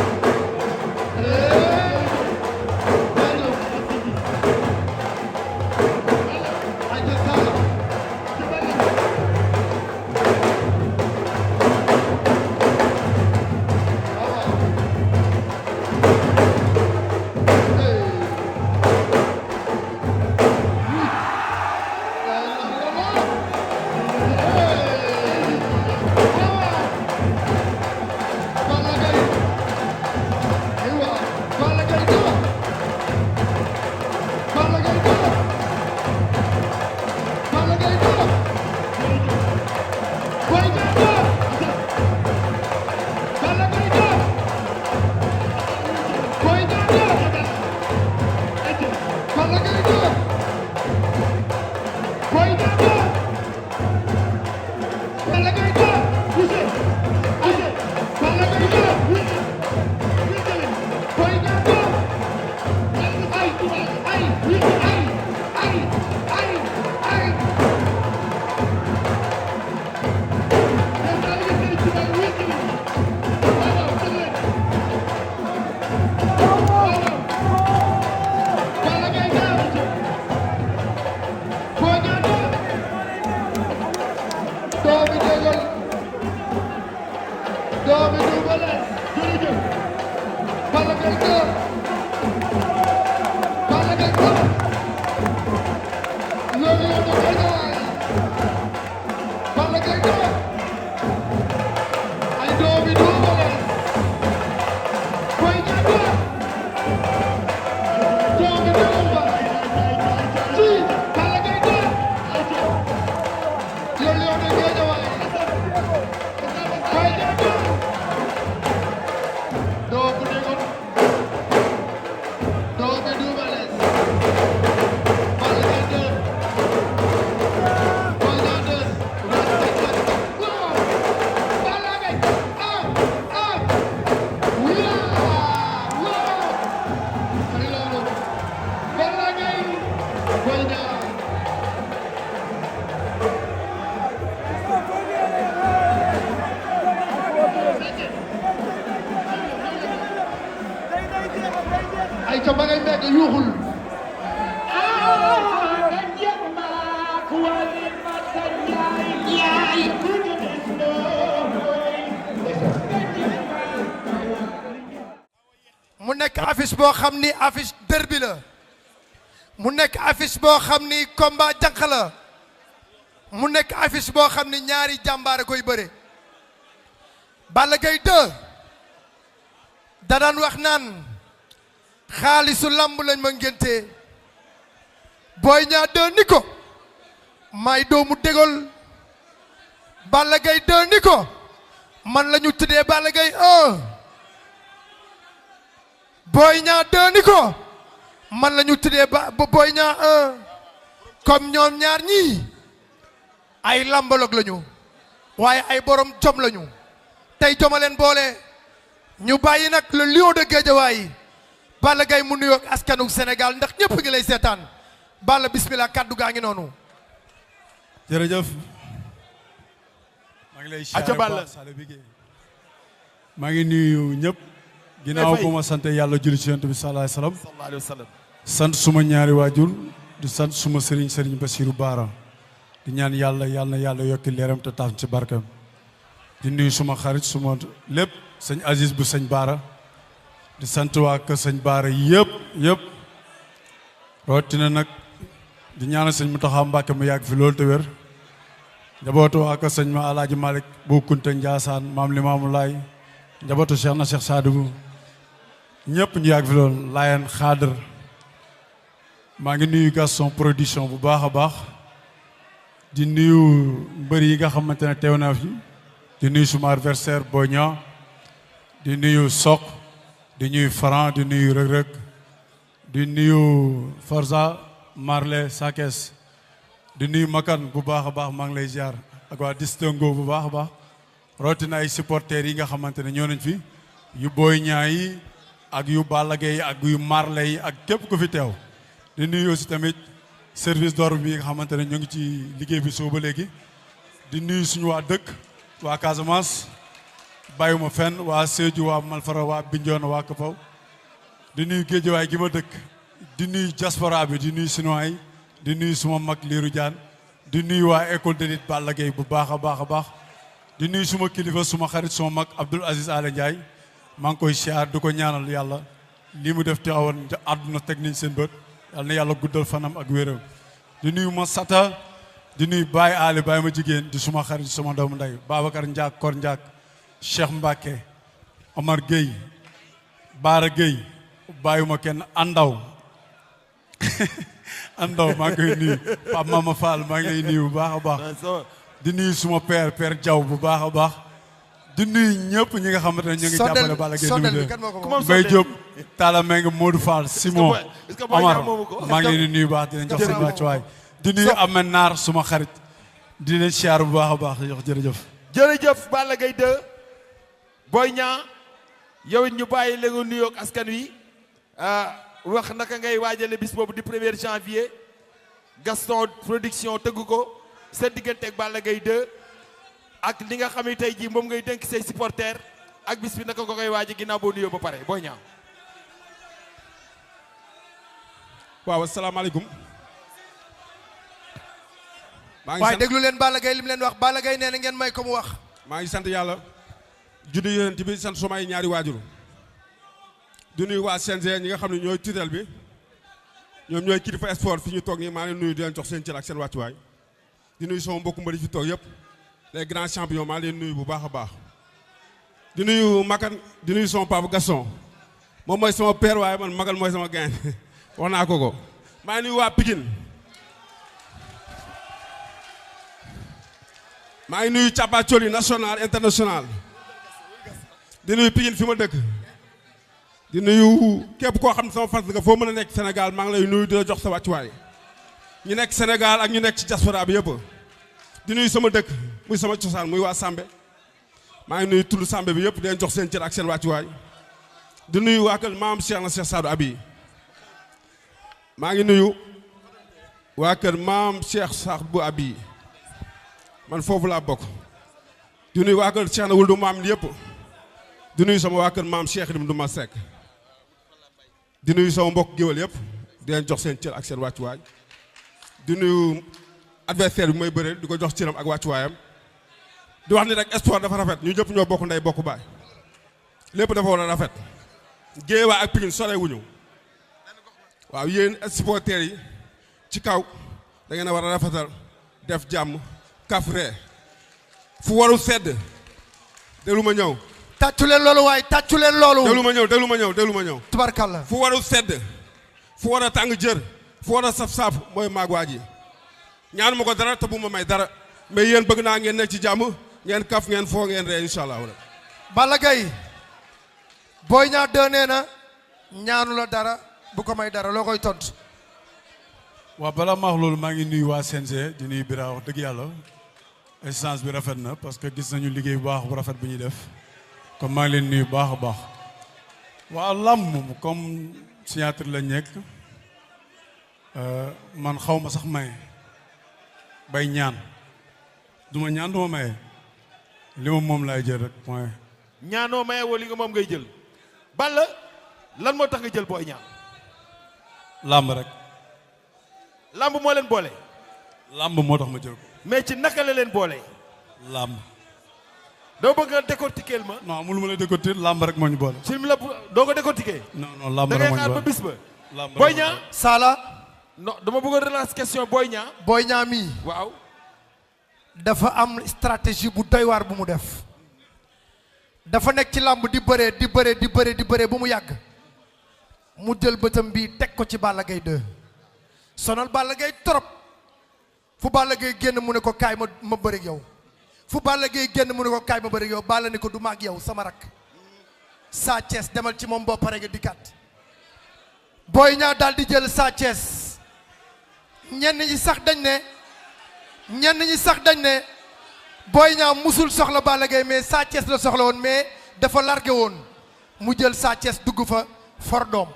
ayca ba ngay mbedd yuuxul mu nekk affiche boo xam ni affiche derby la mu nekk affiche boo xam ni combat jànq la mu nekk affiche boo xam ne ñaari jàmbaare koy bëre. Balla Gaye 2 da daan wax naan xaalisu lamb lañ ma ngénte Boy Niang 2 ni ko may doomu dégol. Balla Gaye 2 ni ko man la ñu tuddee Balla Gaye 1. Boy Niang 2 ni ko man la ñu tuddee Boy Niang 1. comme ñoom ñaar ñii ay lambaloog lañu waaye ay borom jom lañu tey joma leen boole ñu bàyyi nag le lion de Guédiawaye Balla Gaye mu nuyoog askanu Sénégal ndax ñëpp ngi lay seetaan Balla bismillah kaddu gaa ngi noonu. jërëjëf. maa ngi lay siyaare Balla maa ngi nuyu ñëpp. ginnaaw bu ma sant yàlla julli ci Yonent bi sallallahu alayhi wa sallam. sant suma ñaari waajur di sant suma sëriñ Bassirou Bara di ñaan yàlla na yàlla yokki leeram te taas ci barkam. di nuyu suma xarit suma lépp sëñ Aziz bu sëñ Bara di sant waa kër sëñ Bara yëpp rawatina nag di ñaanal sëñ Mountakha Mbacké mu yàgg fi loolu te wér. njabootu waa kër sëñ ma Alaaji Malick bu Kunta Njaasaan maam Limaamu Laay njabootu Cheikh na Cheikh Sadibou ñëpp ñu yàgg fi loolu Laayeen Xaadar maa ngi nuyu Gaston Production bu baax a baax di nuyu mbër yi nga xamante ne teew naa fi di nuyu suma adversaire Boy Niang di nuyu Sokh di nuyu Franc di nuyu Reug Reug di nuyu Forza Marley Sakes di nuyu Makan bu baax a baax maa ngi lay ziar ak waa Distingo bu baax a baax rawatina ay supporters yi nga xamante ne ñoo nañ fi yu Boy Niang yi ak yu Balla Gaye yi ak yu Marley yi ak képp ku fi teew di nuyu aussi tamit service d'ordre bi nga xamante ne ñoo ngi ci liggéey bi soo ba léegi di nuyu suñu waa dëkk waa Casamance bàyyuma fenn waa Sédhiou waa Malfara waa Bignona waa Kapaw di nuyu Guédiawaye gi ma dëkk di nuyu diaspora bi di nuyu Sinois yi di nuyu suma mag Lirou Diane di nuyu waa école de lutte Balla Gaye bu baax a baax di nuyu suma kilifa suma xarit suma mag Abdoul Aziz Ala Ndiaye maa ngi koy siyaar di ko ñaanal yàlla lii mu def te awoon àdduna teg nañ seen bët yàlla na yàlla guddal fanam ak wéram di nuyu ma sata di nuyu Baye Ali Baye ma jigéen di suma xarit suma doomu ndey Babacar Ndiak Kor Ndiak Cheikh Mbacke Omar Gueye Baara Gueye bàyyuma kenn Andaw maa ngi koy nuyu Pape Mama Fall maa ngi lay nuyu bu baax a baax di nuyu suma père Diaw bu baax a baax di nuyu ñëpp ñi nga xamante ne ñu ngi jàppale Balla Gaye numéro 2 Mbaye Diop Talla Meng Modou Fall Simon Omar maa ngi leen di nuyu baax di leen jox seen wàccuwaay di nuyu Amel Naar suma xarit di leen siyaar bu baax a baax yox jërëjëf Balla Gaye 2 Boy Niang yow it ñu bàyyi la nga nuyoo ak askan wi wax naka ngay waajale bis boobu di 1er janvier Gaston Production tëgg ko sa diggante ak Balla Gaye 2 ak li nga xam ne tey jii moom ngay dénk say supporters ak bis bi naka nga koy waaje ginnaaw boo nuyoo ba pare Boy Niang. waaw asalaamaaleykum. waaye déglu leen Balla Gaye li mu leen wax Balla Gaye nee na ngeen may ko mu wax. maa ngi sant yàlla. juddu yonent bi sant sumay ñaari waajur. di nuyu waa CNG ñi nga xam ne ñooy tutelle bi. ñoom ñooy kilifa sport fi ñu toog nii maa ngi leen nuyu di leen jox seen cër ak seen wàccuwaay. di nuyu sama mbokku mbëri fi toog yëpp. les grands champions maa leen nuyu bu baax a baax. di nuyu Makan di nuyu sama papa Gaston. moom mooy sama père waaye man Makan mooy sama gain wax naa ko. maa ngi nuyu waa Pikine. maa ngi nuyu Capacoli national international. di nuyu Pikine fi ma dëkk. di nuyu képp koo xam ne sama fans nga foo mën a nekk Sénégal maa ngi lay nuyu di la jox sa wàccuwaay. ñu nekk Sénégal ak ñu nekk ci diaspora bi yëpp. di nuyu sama dëkk muy sama cosaan muy waa Sambe. maa ngi nuyu tund Sambe bi yëpp di leen jox seen cër ak seen wàccuwaay. di nuyu waa kër maam Cheikh na Cheikh Sadou Abi. maa ngi nuyu waa kër maam Cheikh Sadou Abi. man foofu laa bokk. di nuyu waa kër Cheikh na wul du maam yëpp. di nuyu sama waa kër maam Cheikh Ibrahima Duma Seck. di nuyu sama mbokk géwél yëpp di leen jox seen cër ak seen wàccuwaay. di nuyu adversaire bi may bëre di ko jox cëram ak wàccuwaayam. di wax ni rek sport dafa rafet ñu ñëpp ñoo bokk ndey bokk baay. lépp dafa war a rafet. Guédiawaye ak Pikine sore wuñu. waaw yéen supporters yi ci kaw da ngeen a war a rafetal def jàmm kafre fu waru sedd delu ma ñëw tàccu leen loolu waaye tàccu leen loolu. delu ma ñëw tubarkalla. fu waru sedd fu war a tàng jër fu war a saf-saaf mooy maag waa ji ñaanu ma ko dara te bu ma may dara mais yéen bëgg naa ngeen nekk ci jàmm ngeen kaf ngeen foo ngeen ree incha allah. Balla Gaye Boy Niang 2 nee na ñaanu la dara bu ko may dara loo koy tontu. waaw balaa ma wax loolu maa ngi nuyu waa CNG di nuyu Bira wax dëgg yàlla échange bi rafet na parce que gis nañu liggéey bu baax bu rafet bu ñuy def comme maa ngi leen nuyu baax a baax. waaw làmb comme signature la nekk man xaw ma sax maye bay ñaan duma ñaan duma maye li ma moom laay jël rek point. ñaanoo maye woo li nga moom ngay jël. Balla lan moo tax nga jël Boy Niang. làmb rek. lamb moo leen boole. làmb moo tax ma jël ko. mais ci naka la leen boole. làmb. doo bëgg nga décortiquer ma. non amul ma la décortiquer làmb rek moo ñu boole. ci la doo ko décortiquer. non làmb rek moo ñu boole da ngay xaar ba bis ba. làmb Boy Niang Sala. non dama bëgg a relancer question Boy Niang. Boy Niang mii. waaw. dafa am stratégie bu doy waar bu mu def. dafa nekk ci làmb di bëree bu mu yàgg. mu jël bëtam bii teg ko ci Balla Gaye 2. sonal Balla Gaye trop. fu Balla Gaye génn mu ne ko kaay ma bëri yow. fu Balla Gaye génn mu ne ko kaay ma bëri yow Balla ni ko du maag yow sama rak. Sa Thiès demal ci moom boo pare nga dikkaat. Boy Niang daal di jël Sa Thiès. ñenn ñi sax dañ ne. Boy Niang musul soxla Balla Gaye mais Sa Thiès la soxla woon mais dafa largué woon. mu jël Sa Thiès dugg fa for doom.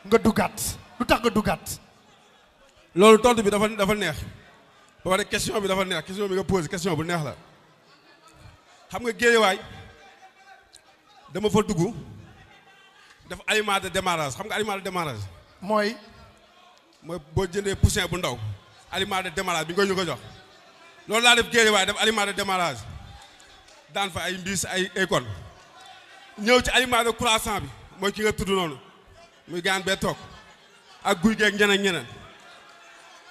nga duggaat lu tax nga duggaat. loolu tontu bi dafa neex ba pare question bi dafa neex question bi nga posé question bu neex la xam nga géejewaay dama fa dugg def aliment de démarrage xam nga aliment de démarrage. mooy boo jëndee poussin bu ndaw aliment de démarrage bi nga ñu ko jox loolu laa def géejewaay def aliment de démarrage daan fa ay mbiis ay école ñëw ci aliment de croissant bi mooy ki nga tudd noonu muy gaan bee toog ak guy geeg ñeneen.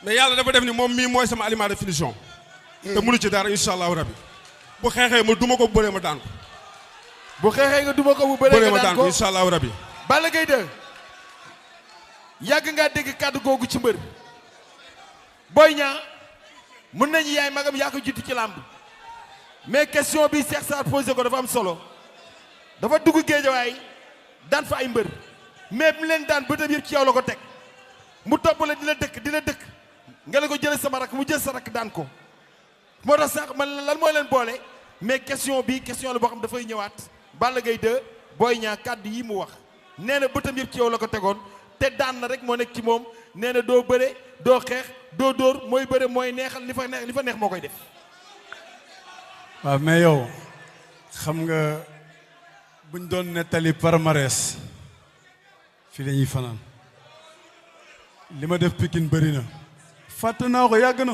mais yàlla dafa def ni moom mii mooy sama aliment de finition. te mënu ci dara incha allahu rabi. bu xeexee ma duma ko bu bëree ma daan ko. bu xeexee nga duma ko bu bëree ma daan ko incha allahu rabi. Balla Gaye 2 yàgg ngaa dégg kàddu googu ci mbër. Boy Niang mën nañu yaay magam yaa ko jiitu ci làmb. mais question bi Cheikh Sarr posé ko dafa am solo. dafa dugg géejawaay daan fa ay mbër. mais mu leen daan bëtam yëpp ci yow la ko teg. mu topp la di la dëkk. nga la ko jëlee sama rak mu jël sa rak daan ko moo tax sax man lan moo leen boole mais question bi question la boo xam dafay ñëwaat Balla Gaye 2 Boy Niang kàddu yi mu wax nee na bëtam yëpp ci yow la ko tegoon te daan na rek moo nekk ci moom nee na doo bëre doo xeex doo dóor mooy bëre mooy neexal li fa neex moo koy def. waaw mais yow xam nga buñ doon nettali palmarès fii la ñuy fanaan li ma def Pikine bëri na. fàtte naa ko yàgg na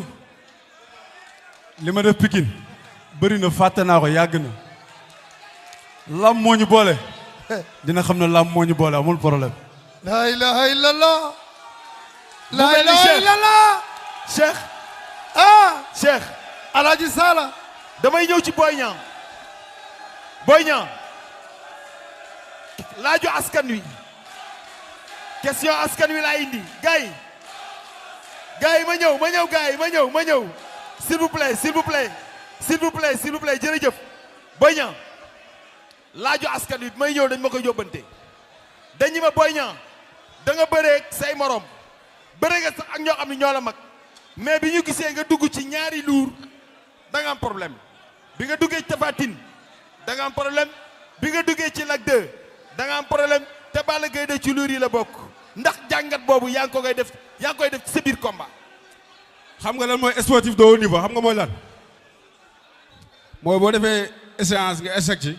li ma def Pikine bëri na fàtte naa ko yàgg na lam moo ñu boole dina xam ne lam moo ñu boole amul problème. la ilaha illallah. la ilaha illallah. Cheikh. Cheikh. Alaaji Sala. damay ñëw ci Boy Niang. Boy Niang. laaju askan wi. question askan wi laa indi gars yi ma ñëw s'il vous plaît jërëjëf Boy Niang laaju askan wi may ñëw dañ ma koy yóbbante dañu ma Boy Niang da nga bëree say morom bëree nga sax ak ñoo xam ne ñoo la mag mais bi ñu gisee nga dugg ci ñaari luur da nga am problème bi nga duggee ci Tapha Tine da nga am problème bi nga duggee ci Lac 2 da nga am problème te Balla Gaye 2 ci luur yi la bokk ndax jàngat boobu yaa ngi koy def ci sa biir combat. xam nga lan mooy sportif de haut niveau xam nga mooy lan mooy boo defee échéance nga échec ci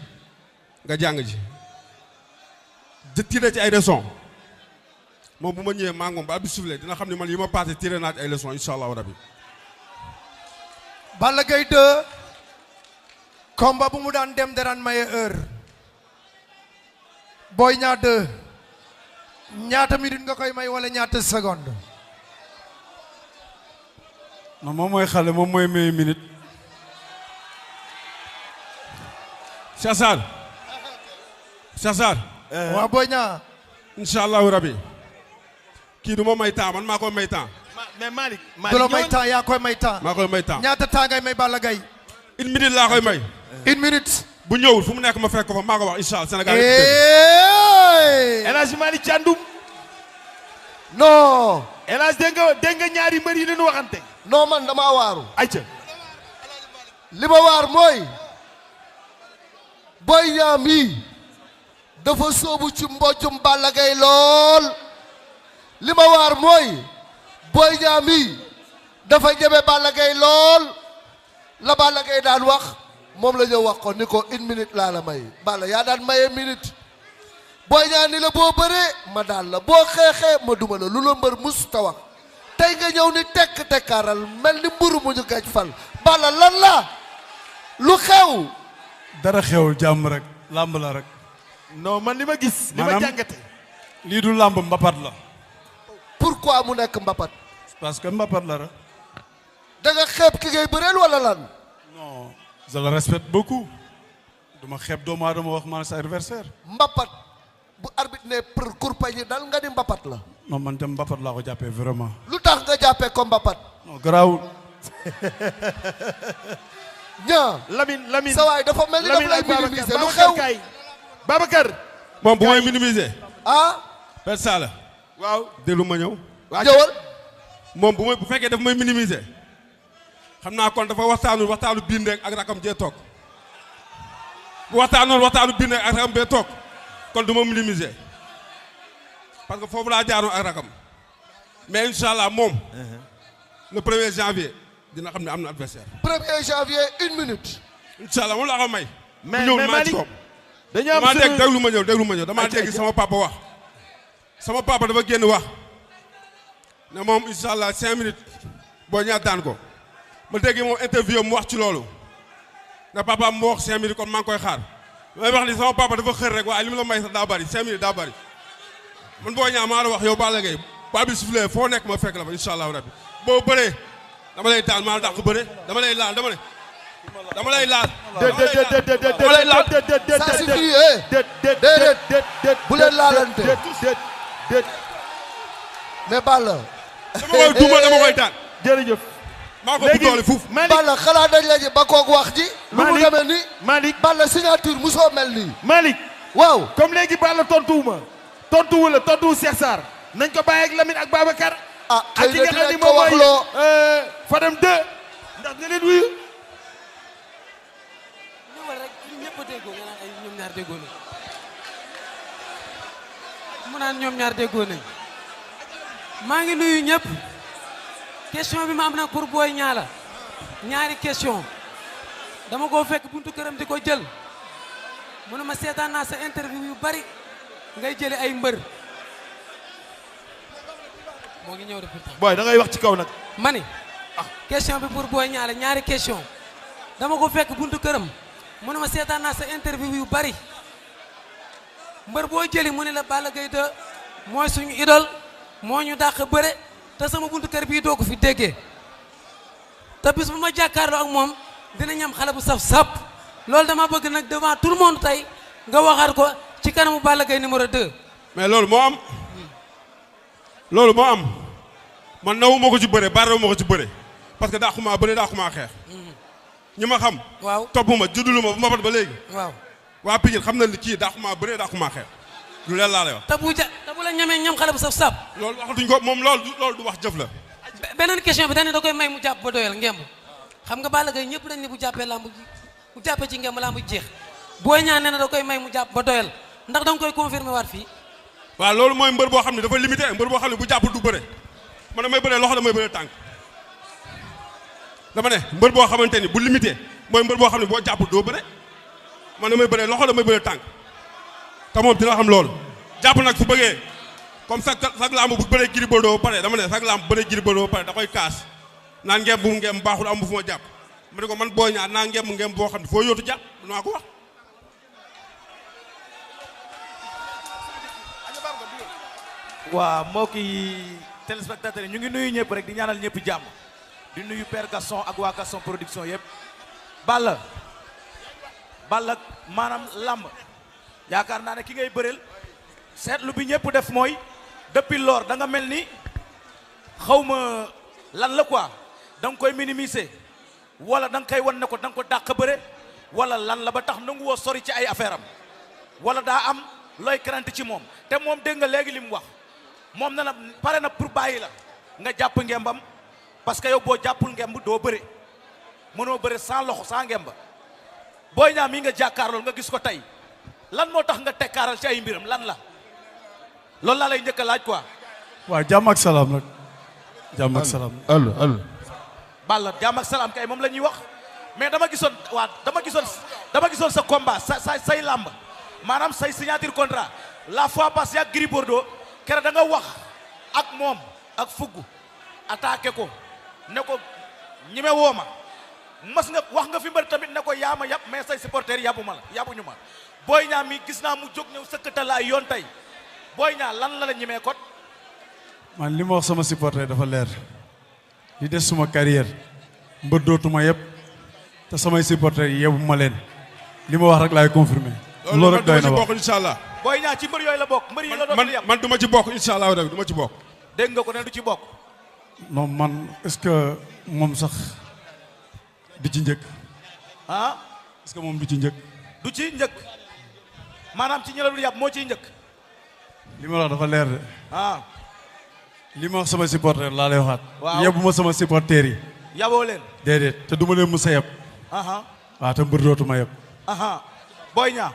nga jàng ji tiré ci ay leçons moom bu ma ñëwee maa ngi moom ba bi soufflé dina xam ne man yi ma passé tiré naa ci ay leçons incha allahu rabi. Balla Gaye 2 combat bu mu daan dem daraan maye heure. Boy Niang 2 ñaata minute nga koy may wala ñaata seconde. non moom mooy xale moom mooy may minute. Cheikh Sarr. Cheikh Sarr. waaw Boy Niang. incha allahu rabi. kii du ma may temps man maa koy may temps. mais Malick. du la may temps yaa koy may temps. maa koy may temps. ñaata temps ngay may Balla Gaye. 1 minute laa koy may. 1 minute. bu ñëwul fu mu nekk ma fekk ko fa maa ko wax incha allah Sénégal. El Hadj Malick Thiandoum. non. El Hadj dégg nga ñaari mbër yi leen waxante. non man damaa waaru. ayca. li ma waar mooy. Boy Niang mi dafa soobu ci mbojum Balla Gaye lool. li ma waar mooy. Boy Niang mi dafa jëme Balla Gaye lool. la Balla Gaye daan wax. moom la ñëw wax ko ni ko 1 minute laa la may. Balla yaa daan maye minute. Boy Niang ni la boo bëree ma daan la boo xeexee ma duma la lu la mbër mus ta wax. tey nga ñëw ni tekk tekkaaral mel ni mburu mu ñu gaj fal. Balla lan la. lu xew. dara xewul jàmm rek làmb la rek. non man li ma gis. li ma jàngate. lii du làmb mbapat la. pourquoi mu nekk mbapat. parce que mbapat la rek. da nga xeeb ki ngay bëreel wala lan. non je le respecte beaucoup. duma xeeb doomu aadama wax ma sa adversaire. mbapat bu arbitre ne pour kurpañ yi dal nga di mbapat la. non man tam mbapat laa ko jàppee vraiment. lu tax nga jàppee ko mbapat. non garaawul. ñaa Lamine sa waay dafa mel ni daf lay minimiser lu xew. Babacar. moom bu may minimiser. ah. per sala. waaw déglu ma ñëw. jëwal. moom bu fekkee daf may minimiser. xam naa kon dafa waxtaanu biir rek ak rakam jee toog. bu waxtaanu biir rek ak rakam bee toog. kon du ma minimiser. parce que foofu laa jaaroon ak rakam. mais incha allah moom. le 1er janvier. dina xam ne am na adversaire. 1er janvier 1 minute. incha allah moom laa ko may. mais Malick dañu am damaa dégg déglu ma ñëw damaa dégg sama papa wax. sama papa dafa génn wax. ne moom incha allah 5 minutes. Boy Niang daan ko. ma dégg moom interview mu wax ci loolu. ne papa mu wax 5 minutes kon maa ngi koy xaar. may wax ni sama papa dafa xër rek waaye li mu la may sax daa bari 5 minutes daa bari. man Boy Niang maa la wax yow Balla Gaye bu abi soufflé foo nekk ma fekk la fa incha allah rabbi boo bëree. dama lay taal maa dàq bëre dama lay laal dama lay laal. ça suffit déedéet bu leen laalante. mais Balla. dama koy duma dama koy daan. jërëjëf. maa ko bu doole fuuf. Balla xalaat dañ la ji ba koog wax ji. lu mu demee nii. Malick Balla signature musoo mel nii. Malick. waaw. comme léegi Balla tontuwuma. tontuwu la tontuwu Cheikh Sarr. nañ ko bàyyi ak Lamine ak Babacar. ah ak xëy na dinañ ko wax loo. Fadam 2. ndax nga leen wuyu. ñëwal rek ñëpp a déggoo nga naan ay ñoom ñaar déggoo nañ mu naan ñoom ñaar déggoo nañ maa ngi nuyu ñëpp question bi ma am nag pour Boy Niang la ñaari question dama koo fekk buntu këram di ko jël mu ne ma seetaan naa sa interview yu bari ngay jële ay mbër moo ngi ñëw de pourtant. booy da ngay wax ci kaw nag. ma ni question bi pour Boy Niang la ñaari question dama ko fekk buntu këram mu ne ma seetaan naa sa interview yu bari mbër boo jëli mu ne la Balla Gaye 2 mooy suñu idole moo ñu dàq bëre te sama buntu kër bii doo ko fi déggee te bis bu ma jàkkaarloo ak moom dina ñam xale bu saf-sap loolu dama bëgg nag devant tout le monde tey nga waxaat ko ci kanamu Balla Gaye numéro 2. mais loolu moo am. loolu moo am man nawu ma ko ci bëre baarawu ma ko ci bëre parce que daaxumaa bëre daaxumaa xeex. ñi ma xam. waaw topp ma juddulu ma bu ma bat ba léegi. waaw waa Pikine xam na ni kii daaxumaa bëre daaxumaa xeex lu leen laa lay wax. te bu la ñamee ñam xale bu saf-sap. loolu waxatuñ ko moom loolu du wax jëf la. beneen question bi dañ ne da koy may mu jàpp ba doyal ngemb xam nga Balla Gaye ñëpp dañ ne bu jàppee lamb ji bu jàppee ci ngemb lamb ji jeex Boy Niang nee na da koy may mu jàpp ba doyal ndax da nga koy confirmer waat fii. waaw loolu mooy mbër boo xam ne dafa limité mbër boo xam ne bu jàppul du bëre man damay bëree loxo damay bëree tànk dama ne mbër boo xamante ni bu limité mooy mbër boo xam ne boo jàppul doo bëre man damay bëree loxo damay bëree tànk te moom dina xam loolu jàpp nag su bëggee comme sag lamb bu bëree Gris Bordeaux ba pare dama ne sag lamb bu bëree Gris Bordeaux ba pare da koy kaas naan ngem bu ngem baaxul am bu fu ma jàpp ma ne ko man Boy Niang naa ngem boo xam ne foo yóotu jàpp naa ko wax. waa mbokki téléspectateurs yi ñu ngi nuyu ñëpp rek di ñaanal ñëpp jàmm di nuyu Père Gaston ak waa Gaston production yëpp. Balla maanaam lamb yaakaar naa ne ki ngay bëreel seetlu bi ñëpp def mooy depuis lors da nga mel ni xawma lan la quoi da nga koy minimiser wala da nga koy wan ne ko da nga ko dàq bëre wala lan la ba tax nangu woo sori ci ay affaire am wala daa am looy crainte ci moom te moom dégg nga léegi li mu wax moom na pare na pour bàyyi la nga jàpp ngembam parce que yow boo jàppul ngemb doo bëre mënoo bëre sans loxo sans ngemba Boy Niang mii nga jàkkaarlool nga gis ko tey lan moo tax nga tekkaaral ci ay mbiram lan la loolu laa lay njëkk a laaj quoi. waaw jàmm ak salaam nag. jàmm ak salaam. allo. Balla jàmm ak salaam kay moom la ñuy wax mais dama gisoon sa combat say làmb maanaam say signature contrat la fois passée ak Gris Bordeaux kere da nga wax ak moom ak fugg attaqué ko ne ko ñime wooma mas nga wax nga fi mbër tamit ne ko yaa ma yàpp mais say supporters yàbbuñu ma Boy Niang mi gis naa mu jóg ñëw sëkkatalaay yoon tey Boy Niang lan la ñimee kot man li ma wax sama supporter dafa leer li des suma carrière mbër dootuma yëpp te samay supporters yi yebbu ma leen li ma wax rek laay confirmer loolu rek doy na wax incha allah. Boy Niang ci mbër yooyu la bokk mbër yi la doon yàpp man du ma ci bokk incha allah rek du ma ci bokk. dégg nga ko ne du ci bokk. non man est-ce que moom sax du ci njëkk. ah. est-ce que moom du ci njëkk. du ci njëkk maanaam ci ñi la dul yàpp moo ciy njëkk. li ma wax dafa leer de. ah. li ma wax sama supporter laa lay waxaat. waaw yebbu ma sama supporter yi. yaboo leen. déedéet te du ma leen musa yeb. waaw te mbër dootuma yeb. Boy Niang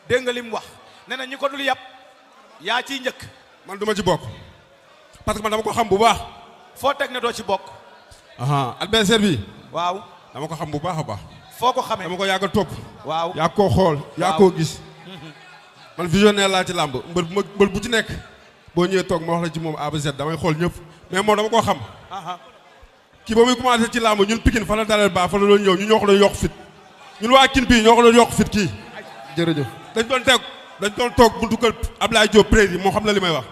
dégg nga li mu wax nee na ñi ko dul yàpp yaa ciy njëkk. man du ma ci bokk parce que man dama ko xam bu baax. foo teg ne doo ci bokk. adversaire bi. waaw dama ko xam bu baax a baax. foo ko xamee dama ko yàgg a topp. waaw yaa koo xool yaa koo gis. man visionnaire laa ci làmb mbër bu ci nekk boo ñëwee toog ma wax la ci moom A ba Z damay xool ñëpp mais moom dama koo xam. kii ba muy commencé ci làmb ñun Pikine fa la dalal baax fa la doon ñëw ñu ñoo ko doon yokk fit ñun waa kin bii ñoo ko doon yokk fit kii. jërëjëf dañ doon toog buntu kër Ablaye Diop président moo xam na li may wax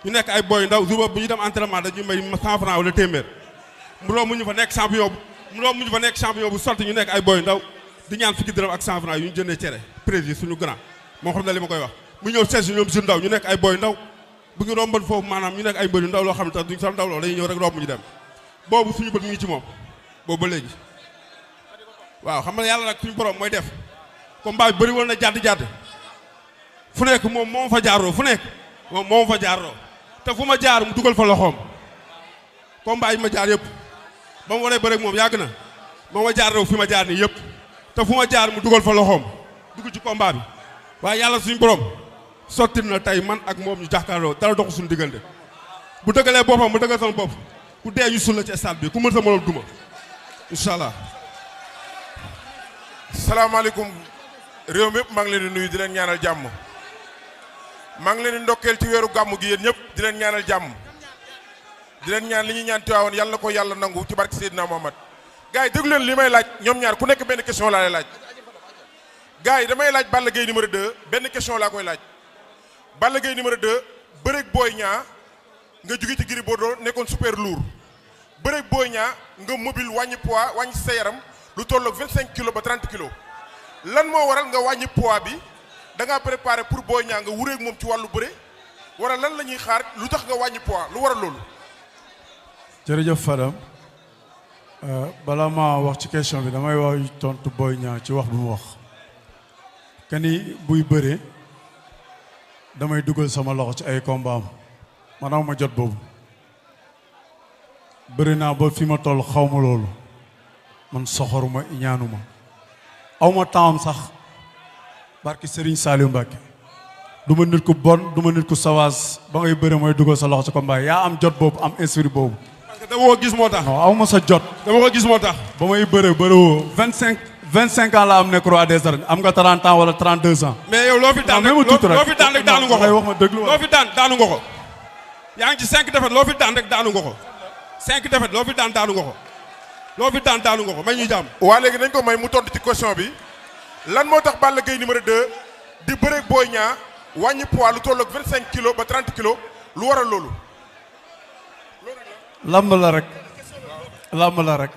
ñu nekk ay boy ndaw jour bu ñu dem entraînement dañuy may 100 francs wala téeméer mu doon mu ñu fa nekk champion bu sotti ñu nekk ay boy ndaw di ñaan fukki dërëm ak 100 francs yu ñu jëndee cere président suñu grand moo xam na li ma koy wax mu ñëw seet si ñoom si ndaw ñu nekk ay boy ndaw bu ñu romban foofu maanaam ñu nekk ay mbër yu ndaw loo xam ne tax duñ sax ndaw loo dañuy ñëw rek romb ñu dem boobu suñu bët mi ngi ci moom boobu ba léegi waaw xam nga yàlla nag suñu borom mooy def combat bi bëri woon na jàdd fu nekk moom moo fa jaaroo fu nekk moom moo fa jaaroo te fu ma jaar mu dugal fa loxoom combat yi ma jaar yëpp ba mu waree bëri moom yàgg na moo ma jaaroo fi ma jaar nii yëpp te fu ma jaar mu dugal fa loxoom dugg ci combat bi waaye yàlla suñu borom sotti na tey man ak moom ñu jàkkaarloo dara doxu suñu diggante bu dëggalee boppam mu dëggal sama bopp ku dee ñu sul la ci stade bi ku mën sa moroom duma incha allah. salaamaaleykum réew mi yëpp maa ngi leen di nuyu di leen ñaanal jàmm maa ngi leen di ndokkeel ci weeru gàmmu gi yéen ñëpp di leen ñaanal jàmm di leen ñaan li ñuy ñaan Tiwaawan yàlla na ko yàlla nangu ci barke Seydina Muhammad gars yi déglu leen li may laaj ñoom ñaar ku nekk benn question laa lay laaj gars yi damay laaj Balla Gaye numéro 2 benn question laa koy laaj Balla Gaye numéro 2 bëreeg Boy Niang nga jóge ci Gris Bordeaux nekkoon super lourd bëreeg Boy Niang nga mobile wàññi poids wàññi sa yaram lu tolloog 25 kilos ba 30 kilos lan moo waral nga wàññi poids bi da ngaa préparé pour Boy Niang nga wureeg moom ci wàllu bëre wala lan la ñuy xaar lu tax nga wàññi poids lu waral loolu. jërëjëf Fadam bala ma wax ci question bi damay wax tontu Boy Niang ci wax bi mu wax que ni buy bëre damay dugal sama loxo ci ay combat am man ma jot boobu bëri naa ba fi ma toll xaw ma loolu man soxoruma ñaanuma aw ma temps sax barki Serigne Saliou Mbacke du ma nit ku bon du ma nit ku sawaas ba ngay bëri mooy dugal sa loxo ci combat yaa am jot boobu am esprit boobu. parce que dama ko gis moo tax. non aw ma sa jot. dama ko gis moo tax. ba may bëriwoo 25 ans la am nekk roi des arènes am nga 30 ans wala 32 ans. mais yow loo fi daan rek daanu nga ko. wax ma dëgg loo fi daan daanu nga ko. yaa ngi ci 5 défaites loo fi daan rek daanu nga ko 5 défaites loo fi daan daanu nga ko loo fi daan daanu nga ko may ñuy jàmm. waa léegi nañ ko may mu tontu ci question bi lan moo tax Balla Gaye numéro 2 di bëreeg Boy Niang wàññi poids lu tolloog 25 kilos ba 30 kilos lu waral loolu. lamb la rek làmb la rek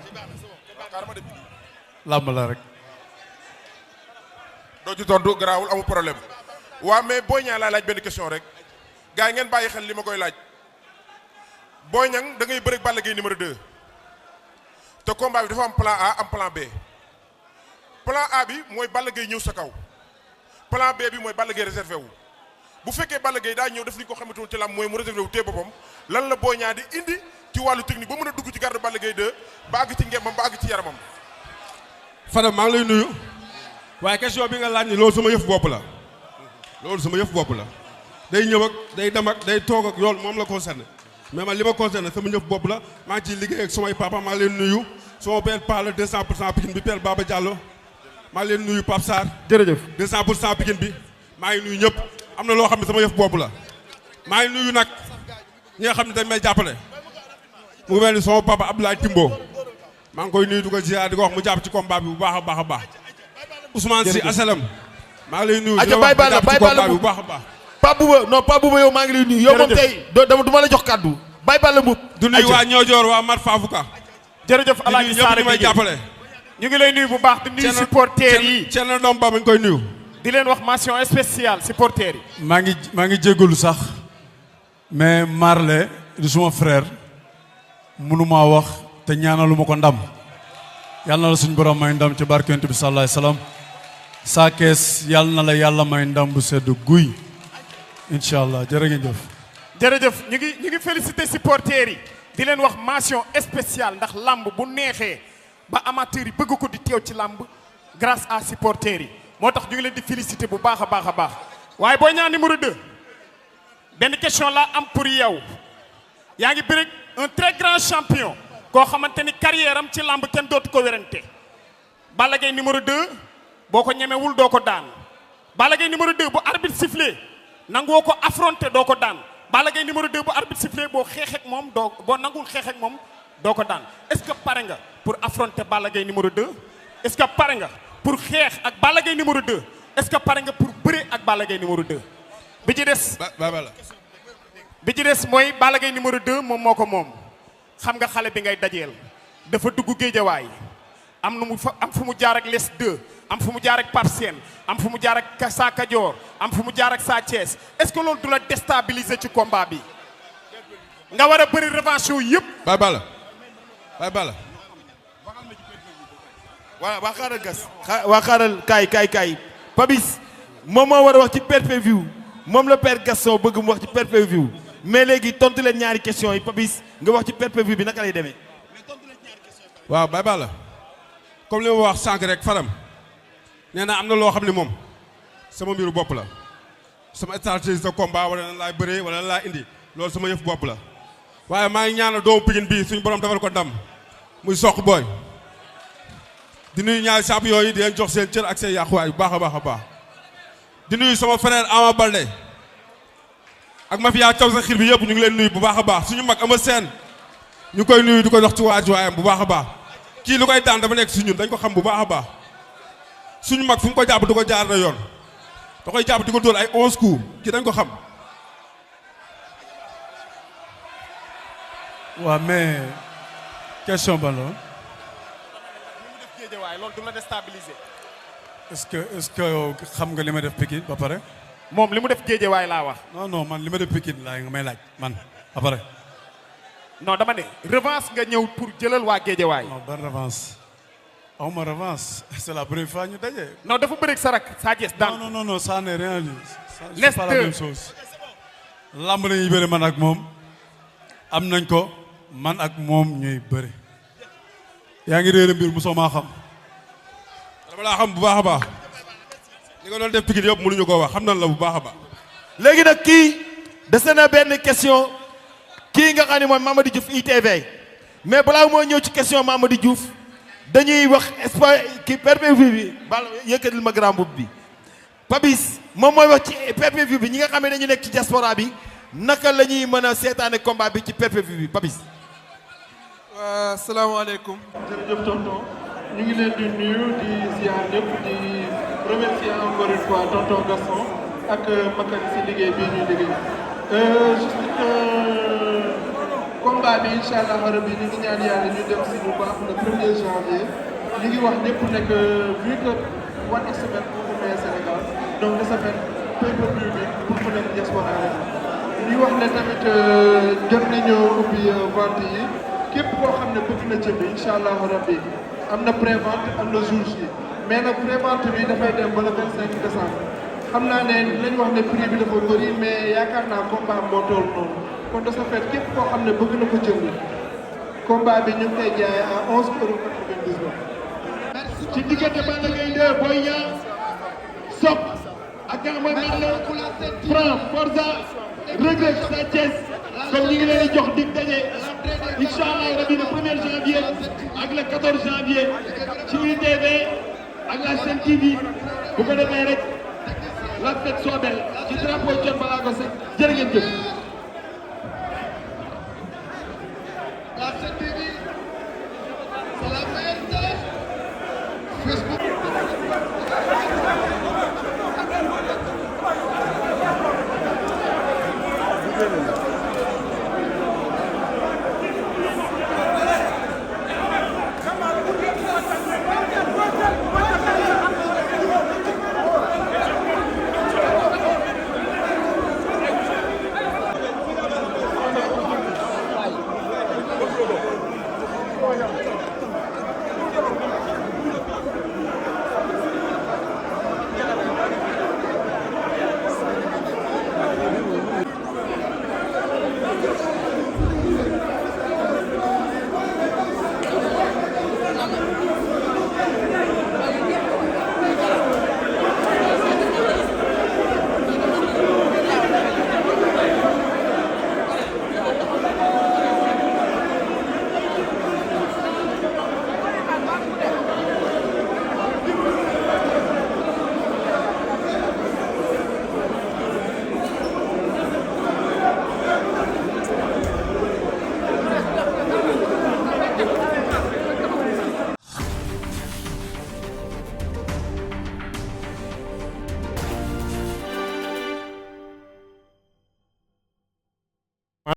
làmb la rek. doo ci tontu garaawul amul problème waaw mais Boy Niang laa laaj benn question rek gars yi ngeen bàyyi xel li ma koy laaj Boy Niang da ngay bëre Balla Gaye numéro 2 te combat bi dafa am plan A am plan B plan A bi mooy Balla Gaye ñëw sa kaw plan B bi mooy Balla Gaye réservé wu bu fekkee Balla Gaye daa ñëw def li ko xamatul ci lam mooy mu réservé wu téye boppam lan la Boy Niang di indi ci wàllu technique ba mën a dugg ci garde Balla Gaye 2 ba àgg ci ngembam ba àgg ci yaramam. Fadam maa ngi lay nuyu waaye question bi nga laaj ni loolu sama yëf bopp la loolu sama yëf bopp la day ñëw ak day dem ak day toog ak yoon moom la concerné mais man li ma concerné sama yëf bopp la maa ngi ciy liggéey ak samay papa maa ngi leen nuyu sama père Palla 200% Pikine bi père Baba Diallo maa ngi leen nuyu Pape Sarr. jërëjëf 200% Pikine bi maa ngi nuyu ñëpp am na loo xam ne sama yëf bopp la maa ngi nuyu nag ñi nga xam ne dañ may jàppale mu ngi mel ni sama papa Abdoulaye Timbo maa ngi koy nuyu di ko ziar di ko wax mu jàpp ci combat bi bu baax a baax a baax Ousmane Sy Asalam maa ngi lay nuyu di la wax mu jàpp ci combat bi bu baax a baax Pape Bouba yow maa ngi lay nuyu yow moom tey du ma la jox kaddu Baye Balla Mboup du nuyu waa Ñoojoor waa Mat Fafouka jërëjëf Alaaji Saare may jàppale ñu ngi lay nuyu bu baax di nuyu supporters yi Thierno Ndom Ba ma ngi koy nuyu di leen wax mention spéciale supporters yi maa ngi jégalu sax mais Marley di suma frère mënuma wax te ñaanaluma ko ndam yàlla na la suñu borom may ndam ci barke Yonent bi sallallahu alayhi wasallam saa kees yàlla na la yàlla may ndam bu sedd guy incha allah jërë ngeen jëf. jërëjëf ñu ngi félicité supporters yi di leen wax mention spéciale ndax lamb bu neexee ba amateurs yi bëgg ko di teew ci lamb grâce à supporters yi moo tax ñu ngi leen di félicité bu baax a baax a baax waaye Boy Niang numéro 2 benn question la am pour yow yaa ngi bëre un très grand champion koo xamante ni carrière am ci lamb kenn dootu ko wérante Balla Gaye numéro 2 boo ko ñemewul doo ko daan Balla Gaye numéro 2 bu arbitre sifflé nangoo ko affronté doo ko daan Balla Gaye numéro 2 bu arbitre sifflé boo xeex ak moom boo nangul xeex ak moom doo ko daan est-ce que pare nga pour affronter Balla Gaye numéro 2 est-ce que pare nga pour xeex ak Balla Gaye numéro 2 est-ce que pare nga pour bëre ak Balla Gaye numéro 2 bi ci des mooy Balla Gaye numéro 2 moom moo ko moom xam nga xale bi ngay dajeel dafa dugg géejawaay am fu mu jaar ak les 2 am fu mu jaar ak Pape Sène am fu mu jaar ak Sa Kajoor am fu mu jaar ak Sa Thiès est-ce que loolu du la déstabiliser ci combat bi nga war a bëri revanche yu yëpp. Baye Balla. waa xaaral gas waa xaaral kaay Pabis moom moo war a wax ci pay-per-view moom la père Gaston bëgg mu wax ci pay-per-view mais léegi tontu leen ñaari question yi Pabis nga wax ci pay-per-view bi naka lay demee. waaw Baye Balla comme li ma wax sànq rek Fadam nee na am na loo xam ne moom sama mbiru bopp la sama stratégie de combat wala lan laay bëree wala lan laay indi loolu sama yëf bopp la waaye maa ngi ñaanal doomu Pikine bii suñu borom defal ko ndam muy soq booy di nuyu ñaari champion yi di leen jox seen cër ak seen yàquwaay bu baax a baax a baax di nuyu sama frère Ama Baldé ak mafia caw sa xir bi yëpp ñu ngi leen nuyu bu baax a baax suñu mag Ama Sène ñu koy nuyu di ko jox ci waajuwaayam bu baax a baax kii lu koy daan dafa nekk si ñun dañ ko xam bu baax a baax suñu mag fu mu ko jàpp du ko jaar na yoon da koy jàpp di ko dóor ay 11 coups kii dañ ko xam. waaw mais question ba la. loolu du la déstabiliser. est-ce que xam nga li ma def Pikine ba pare. moom li mu def géejewaay laa wax. non man li ma def Pikine laa nga may laaj man ba pare. non dama ne revanche nga ñëw pour jëlal waa géejewaay. non ban revanche. awma revanche c'est la première fois ñu daje. non dafa bëri sa rak Sa Thiès daan. non ça n'est rien dit. c'est pas la même chose. lamb la ñuy bëri man ak moom am nañ ko man ak moom ñuy bëri. yaa ngi réere mbir mosoo maa xam. dama laa xam bu baax a baax. li nga doon def Pikine yëpp mënuñu koo wax xam nañ la bu baax a baax. léegi nag kii dese na benn question kii nga xam ne mooy Mamady Diouf ITV mais balaa moo ñëw ci question Mamady Diouf dañuy wax espoir kii pay-per-view bi bala yëkkatil ma grand boub bi Pabis moom mooy wax ci pay-per-view bi ñi nga xam ne dañu nekk ci diaspora bi naka la ñuy mën a seetaane combat bi ci pay-per-view bi Pabis. waa salaamaaleykum. jërëjëf tonton ñu ngi leen di nuyu di ziar ñëpp di remercier encore une fois tonton Gaston ak Makane si liggéey bii ñuy liggéey. juste combat bi incha allah rabbi ñu ngi ñaan yàlla ñu dem si bu baax le 1er janvier ñu ngi wax ñëpp ne que vu que 1xBet pour mu maye Sénégal donc de ce fait pay-per-view bi pour mu nekk diaspora rek ñu wax ne tamit jot nañoo ubbi vente yi képp koo xam ne bëgg na jënd incha allah rabbi am na pré-vente am na jour J mais nag pré-vente bi dafay dem ba le 25 décembre xam naa ne lañ wax ne prix bi dafa bëri mais yaakaar naa combat moo toll noonu kon de ce fait képp koo xam ne bëgg na ko jënd combat bi ñu ngi koy jaayee à 11,99 €. ci diggante Balla Gaye 2 Boy Niang Sokh ak nga xam ne Franc Forza Reug Reug Sa Thiès comme ñu ngi leen di jox dig daje incha allah rabi le 1er janvier ak le 14 janvier ci UTV ak la Sen TV bu ko defee rek la fête soit belle ci drapeau Thione Ballago Seck jërë ngeen jëf. La Sen TV, c'est la meilleure télé. Facebook.